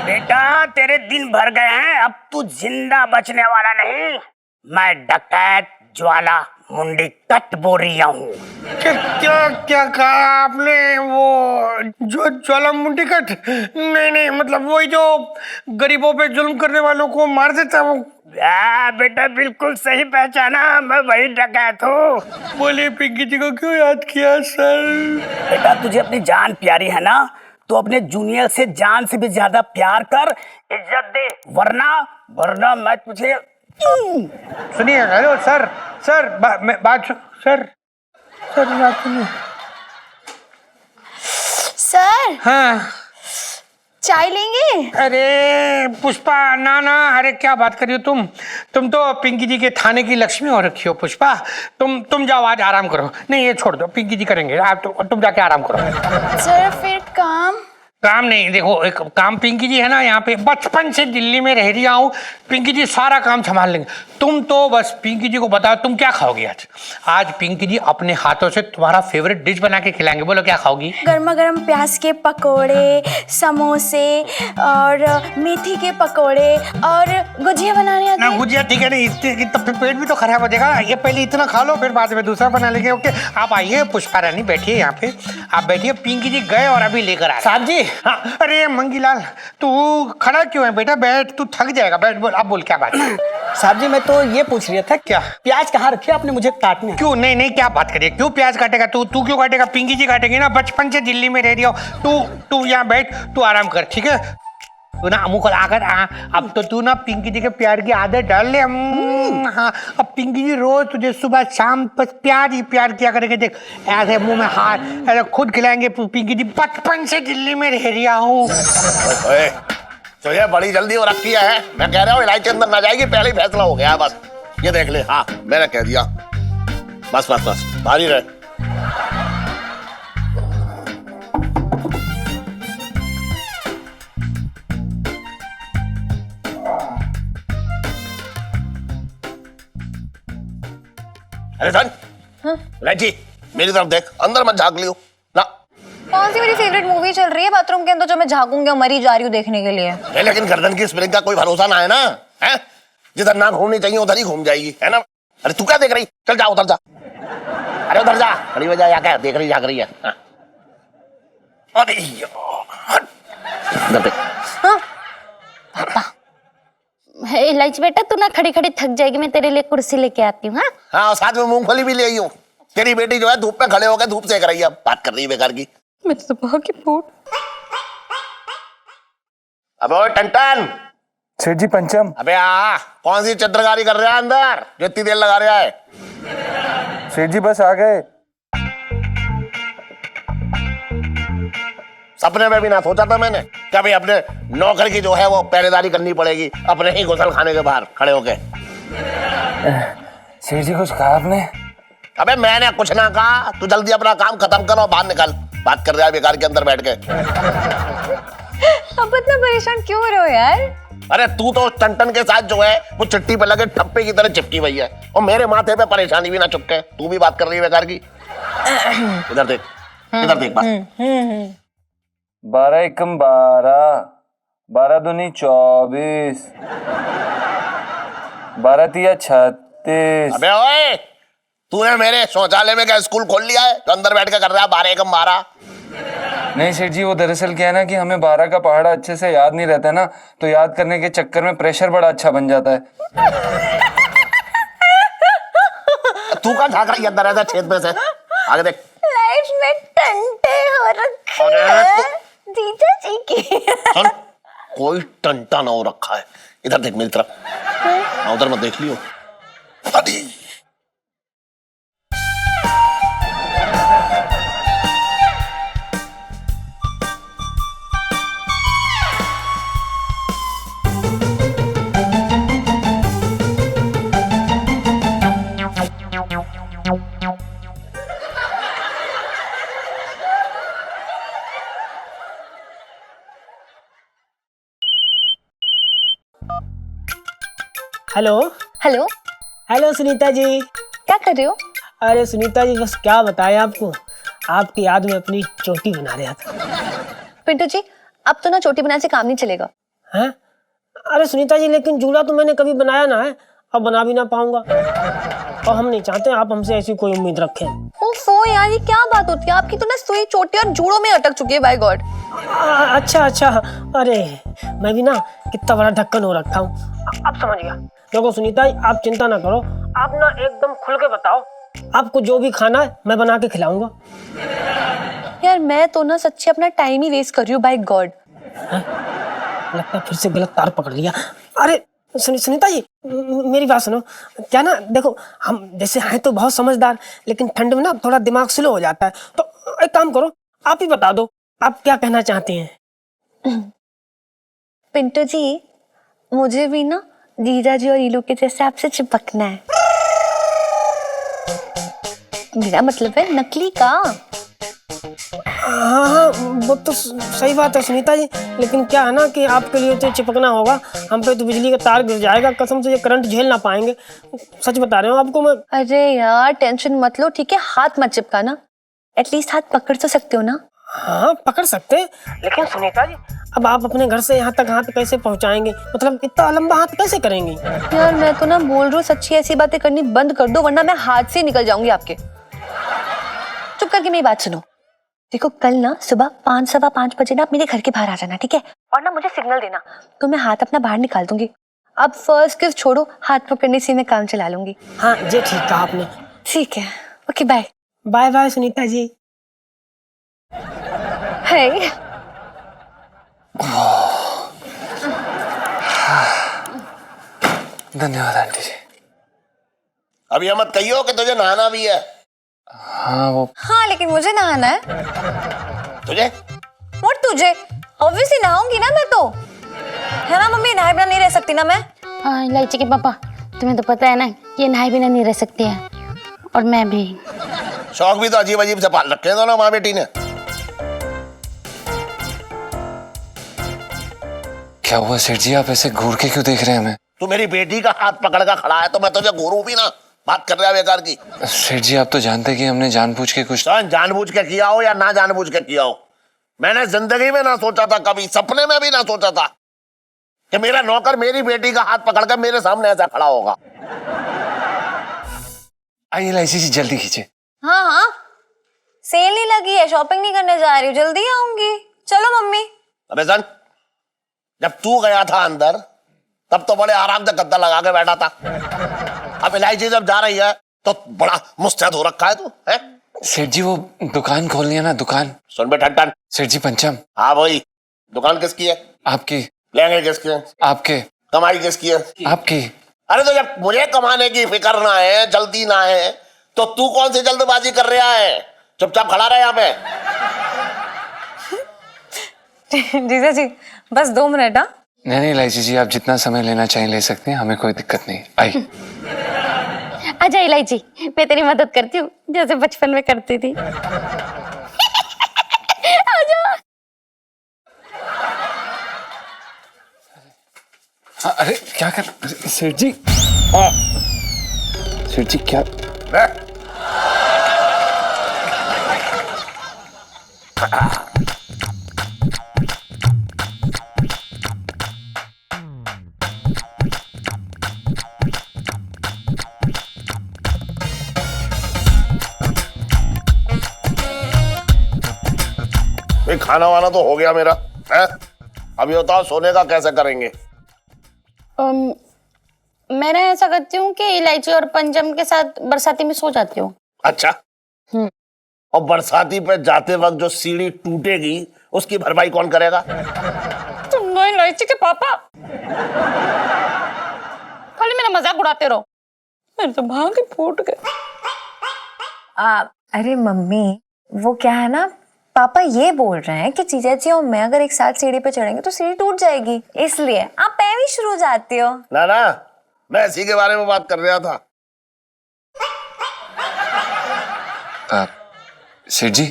बेटा, तेरे दिन भर गए हैं, अब तू जिंदा बचने वाला नहीं। मैं डकैत ज्वाला मुंडी कट बोल रहा हूँ। क्या कहा आपने? वो जो ज्वालामुखी कट? नहीं, मतलब वही जो गरीबों पे जुल्म करने वालों को मार देता है वो। बेटा बिल्कुल सही पहचाना, मैं वही डकैत हूँ। बोलिए, पिंकी जी को क्यों याद किया सर? बेटा, तुझे अपनी जान प्यारी है ना, तो अपने जूनियर से जान से भी ज्यादा प्यार कर, इज्जत दे, वरना मैं तुझे। सुनिए, हेलो सर, बात सुनिए। सर, हाँ, चाय लेंगे? अरे पुष्पा, ना, अरे क्या बात कर रही हो तुम तो पिंकी जी के थाने की लक्ष्मी हो रखी हो पुष्पा। तुम जाओ, आज आराम करो। नहीं, ये छोड़ दो, पिंकी जी करेंगे, आप तुम जाके आराम करो। सर फिर काम नहीं, देखो, एक काम पिंकी जी है ना, यहाँ पे बचपन से दिल्ली में रह रही हूँ, पिंकी जी सारा काम संभाल लेंगे। तुम तो बस पिंकी जी को बताओ तुम क्या खाओगी आज पिंकी जी अपने हाथों से तुम्हारा फेवरेट डिश बना के खिलाएंगे। बोलो क्या खाओगी? गर्मा गर्म प्याज के पकोड़े, समोसे और मेथी के पकोड़े और गुजिया बनाने आती ना है। गुजिया ठीक है, नहीं इतने पेट भी तो खराब हो जाएगा। ये पहले इतना खा लो, फिर बाद में दूसरा बना लेंगे। ओके, आप आइए पुष्पा रानी, बैठिए यहाँ पे, आप बैठिए। पिंकी जी गए और अभी लेकर आए। साहब जी। हाँ, अरे मंगीलाल, तू खड़ा क्यों है बेटा? बैठ, तू थक जाएगा, बैठ। बोल, अब बोल क्या बात है? साहब जी, मैं तो ये पूछ रहा था, क्या प्याज कहाँ रखे आपने मुझे काटने? क्यों? नहीं, क्या बात करिए, क्यों प्याज काटेगा? तू क्यों काटेगा? पिंकी जी काटेगी ना, बचपन से दिल्ली में रह रही हो। तू यहाँ बैठ, तू आराम कर, ठीक है? तू ना मुँह खोलाकर अब तो तू ना पिंकी जी के प्यार की आदत डाल ले। हाँ, अब पिंकी जी रोज तुझे सुबह शाम बस प्यार ही प्यार किया करेंगे। देख ऐसे मुंह में हाथ ऐसे खुद खिलाएंगे। पिंकी जी बचपन से दिल्ली में रह रहा हूँ। तो ये बड़ी जल्दी हो रखी है। मैं कह रहा हूँ इलायची अंदर ना जाएगी, पहले ही फैसला हो गया बस। ये देख ले। हाँ मैंने कह दिया, बस बस बस भारी रहे। अरे धन, इलायची मेरी तरफ देख, अंदर मत झाँक लियो ना। कौन सी मेरी फेवरेट मूवी चल रही है बाथरूम के अंदर जो मैं झाँकूंगी और मरी जा रही हूँ देखने के लिए? लेकिन गर्दन की स्प्रिंग का कोई भरोसा ना है ना, है? जिधर ना घूमनी चाहिए उधर ही घूम जाएगी, है ना? अरे तू क्या देख रही? चल जा उधर जा। अरे उधर जा, खड़ी हो जा। या क्या देख रही झाँक रही है? हाँ। अरे यार, इधर देख। इलायची बेटा तू ना खड़ी खड़ी थक जाएगी, मैं तेरे लिए कुर्सी लेके आती हूँ। हाँ और साथ में मूंगफली भी ले आई हूँ। तेरी बेटी जो है धूप में खड़े होकर धूप सेक रही है, बात कर रही है बेकार की। मैं तो भागी फूट। अबे ओए टंटन। सेठ जी पंचम। अबे कौन सी चित्रकारी कर रहा है अंदर जो इतनी देर लगा रहा है? सेठ जी बस आ गए। सपने में भी ना सोचा था मैंने कि भाई अपने नौकर की जो है वो पहरेदारी करनी पड़ेगी अपने ही गुसल खाने के बाहर खड़े होके। सेठ जी कुछ कहा आपने? अबे मैंने कुछ ना कहा, तू जल्दी अपना काम खत्म कर और बाहर निकल। बात कर रहा है बेकार के अंदर बैठ के। अब इतना परेशान क्यों हो रहे हो यार? अरे तू तो टंटन के साथ जो है वो चिट्ठी पे लगे ठप्पे की तरह चिपकी हुई है और मेरे माथे पे परेशानी भी ना चुपके। तू भी बात कर रही है बेकार की। इधर देख, इधर देख बात। 12 एकम 12, 12 दूनी 24, 12 तिया 36। अबे ओए, तूने मेरे शौचालय में क्या स्कूल खोल लिया है जो अंदर बैठ के कर रहा है 12 एकम 12? नहीं सेठ जी, वो दरअसल क्या है ना कि हमें 12 का पहाड़ा अच्छे से याद नहीं रहता ना, तो याद करने के चक्कर में प्रेशर बड़ा अच्छा बन जाता है। तू का झाँक रही है अंदर ऐसा छेद में से? आगे देख। लाइफ में टंटे हो रखे हैं जीजा जी की। सुन, कोई टंटा ना हो रखा है। इधर देख मेरी तरफ। हाँ, उधर मत देख लियो। अरे hello hello, hello Sunita ji. क्या कर रहे हो? अरे सुनीता जी बस क्या बताएं आपको, आपकी याद में अपनी चोटी बना रहा था। पिंटू जी अब तो ना चोटी बनाने से काम नहीं चलेगा। हैं? अरे सुनीता जी लेकिन जूड़ा तो मैंने कभी बनाया ना है, अब बना भी ना पाऊंगा और हम नहीं चाहते आप हमसे ऐसी कोई उम्मीद रखें। ओफो यार ये क्या बात होती है आपकी? तो ना सुई चोटी और जूड़ों में अटक चुकी है बाय गॉड। अच्छा अच्छा, अरे मैं भी ना कितना बड़ा ढक्कन हो रखा हूँ। अब समझ गया। देखो सुनीता जी आप चिंता ना करो, आप ना एकदम खुल के बताओ, आपको जो भी खाना है मैं बना के खिलाऊंगा। यार मैं तो ना सच्ची अपना टाइम ही वेस्ट कर रही हूँ बाय गॉड। लगता फिर से गलत तार पकड़ लिया। अरे सुनीता जी मेरी बात सुनो, क्या ना देखो हम जैसे हैं तो बहुत समझदार, लेकिन ठंड में ना थोड़ा दिमाग स्लो हो जाता है, तो एक काम करो आप ही बता दो आप क्या कहना चाहती हैं। पिंटू जी मुझे भी ना जीजा जी और इलू के जैसे आपसे चिपकना है। मेरा मतलब है नकली का। हाँ हाँ वो तो सही बात है सुनीता जी, लेकिन क्या है ना कि आपके लिए तो चिपकना होगा, हम पे तो बिजली का तार गिर जाएगा, कसम से ये करंट झेल ना पाएंगे, सच बता रहे हो आपको मैं। अरे यार टेंशन मत लो, ठीक है हाथ मत चिपकाना, एटलीस्ट हाथ पकड़ तो सकते हो ना। हाँ पकड़ सकते हैं, लेकिन सुनीता जी अब आप अपने घर से यहाँ तक हाथ कैसे पहुँचाएंगे, मतलब इतना लंबा हाथ कैसे करेंगी? यार मैं तो ना बोल रही हूँ सच्ची ऐसी बातें करनी बंद कर दो वरना मैं हाथ से निकल जाऊंगी आपके। चुप करके मेरी बात सुनो, देखो कल ना सुबह 5 सवा 5 बजे ना आप मेरे घर के बाहर आ जाना ठीक है, और ना मुझे सिग्नल देना तो मैं हाथ अपना बाहर निकाल दूंगी। अब फर्स्ट किस छोड़ो, हाथ पकड़ने से मैं काम चला लूंगी। हाँ जी ठीक कहा आपने। ठीक है okay bye. Bye bye Sunita ji. है धन्यवाद आंटी जी। अब ये मत कहियो कि तुझे नहाना भी है। हाँ वो हाँ लेकिन मुझे नहाना है। तुझे और तुझे? ऑब्वियसली नहाऊंगी ना मैं तो, है ना मम्मी? नहाए बिना नहीं रह सकती ना मैं। हाँ इलायची के पापा, तुम्हें तो पता है ना ये नहाए बिना नहीं रह सकती है, और मैं भी। शौक भी तो अजीब अजीब से पाल रखे हैं दोनों माँ बेटी ने। क्या हुआ सेठ जी, आप ऐसे घूर के क्यों देख रहे हैं हमें? तू मेरी बेटी का हाथ पकड़ कर खड़ा है तो मैं तुझे घूरू भी ना? बात कर रहा है बेकार की। सेठ जी आप तो जानते कि हमने जानबूझ के कुछ। जानबूझ के किया हो या ना जानबूझ के किया हो, मैंने जिंदगी में ना सोचा था, कभी सपने में भी ना सोचा था कि मेरा नौकर मेरी बेटी का हाथ पकड़कर मेरे सामने ऐसा खड़ा होगा। आइए इलायची जी जल्दी खींचे। हाँ हाँ, सेल नहीं लगी है, शॉपिंग नहीं करने जा रही हूँ, जल्दी आऊंगी। चलो मम्मी। अबे सन, जब तू गया था अंदर तब तो बड़े आराम से गद्दा लगा के बैठा था। अब इलायची जब जा रही है तो बड़ा मुस्तैद हो रखा है तू, है? सेठ जी वो दुकान खोलनी है ना, दुकान। सुन बे ठट्टन। सेठ जी पंचम। हाँ भाई, दुकान किसकी है? आपकी। लहंगे किसके हैं? आपके। कमाई किसकी है? आपकी। अरे तो जब मुझे कमाने की फिक्र ना है, जल्दी ना है, तो तू कौन सी जल्दबाजी कर रहा है? चुपचाप खड़ा रहे यहाँ पे। जीजा जी बस 2 मिनट। हाँ नहीं इलायची जी आप जितना समय लेना चाहें ले सकते हैं, हमें कोई दिक्कत नहीं। आइए। आजा इलायची, मैं तेरी मदद करती हूँ जैसे बचपन में करती थी। आजा। हाँ, अरे क्या कर सेठ जी? सेठ जी क्या? भाई खाना वाना तो हो गया मेरा, है? अभी बताओ सोने का कैसे करेंगे? मैं ना ऐसा करती हूँ कि इलायची और पंचम के साथ बरसाती में सो जाती हूँ। अच्छा। और बरसाती पे जाते वक्त जो सीढ़ी टूटेगी उसकी भरपाई कौन करेगा? तुम दो इलायची के पापा खाली मेरा मजाक उड़ाते रहो, मेरे तो भाग ही फूट गए। अरे मम्मी वो क्या है ना, पापा ये बोल रहे हैं कि जीजा जी और मैं अगर एक साथ सीढ़ी पे चढ़ेंगे तो सीढ़ी टूट जाएगी, इसलिए आप पैवी शुरू जाती हो। ना ना, मैं इसी के बारे में बात कर रहा था। सेठ जी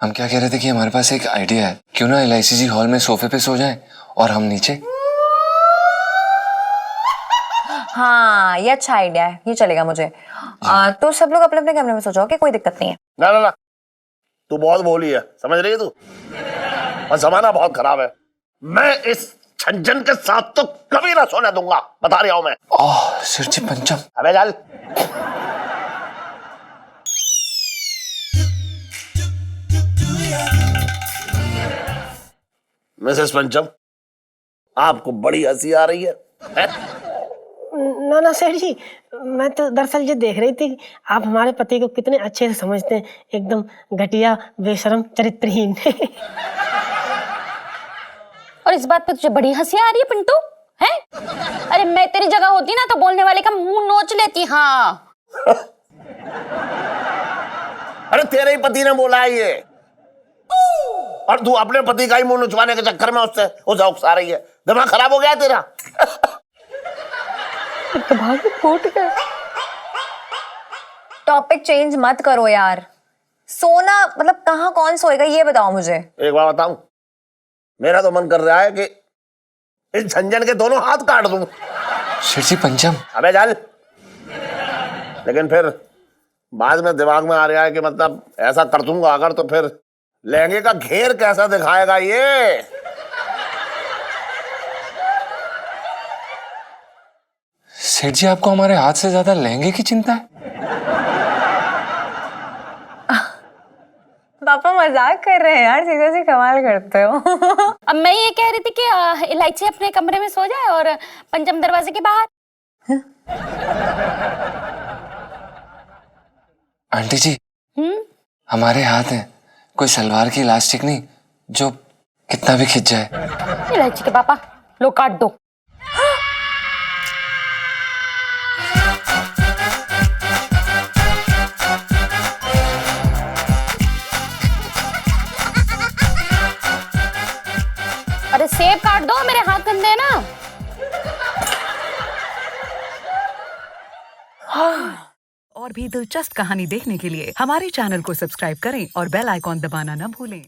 हम क्या कह रहे थे कि हमारे पास एक आइडिया है, क्यों ना इलायची जी हॉल में सोफे पे सो जाएं और हम नीचे। हाँ ये अच्छा आइडिया है, ये चलेगा मुझे। तो सब लोग अपने अपने कमरे में सो जाओ, कोई दिक्कत नहीं है। ना ना ना, तू बहुत बोली है, समझ रही है तू? और जमाना बहुत खराब है, मैं इस छंजन के साथ तो कभी ना सोने दूंगा, बता रहा हूं मैं। ओह सेठ जी पंचम। अबे चल। मिसेस पंचम, आपको बड़ी हंसी आ रही है? ना ना सेठ जी, मैं तो दरअसल ये देख रही थी आप हमारे पति को कितने अच्छे से समझते हैं, एकदम घटिया बेशरम चरित्रहीन। और इस बात पे तुझे बड़ी हंसी आ रही है पिंटू, है? अरे मैं तेरी जगह होती ना तो बोलने वाले का मुंह नोच लेती। हाँ अरे तेरे ही पति ने बोला है ये, और तू अपने पति का ही मुंह नुचवाने के चक्कर में उससे उसे उकसा रही है। दिमाग खराब हो गया तेरा? तो भाग फूट गए। टॉपिक चेंज मत करो यार, सोना मतलब कहाँ कौन सोएगा ये बताओ मुझे। एक बात बताऊं, मेरा तो मन कर रहा है कि इस झंझन के दोनों हाथ काट दूं। सेठ जी पंचम। अबे चल। लेकिन फिर बाद में दिमाग में आ रहा है कि मतलब ऐसा कर दूंगा अगर तो फिर लहंगे का घेर कैसा दिखाएगा ये? सेठ जी आपको हमारे हाथ से ज्यादा लहंगे की चिंता है? पापा मजाक कर रहे हैं यार, सीधा सी कमाल करते हो। अब मैं ये कह रही थी कि इलायची अपने कमरे में सो जाए और पंचम दरवाजे के बाहर। आंटी जी हमारे हाथ हैं, कोई सलवार की इलास्टिक नहीं जो कितना भी खिंच जाए। इलायची के पापा लो काट दो। सेब काट दो, मेरे हाथ गंदे हैं ना। और भी दिलचस्प कहानी देखने के लिए हमारे चैनल को सब्सक्राइब करें और बेल आइकॉन दबाना न भूलें।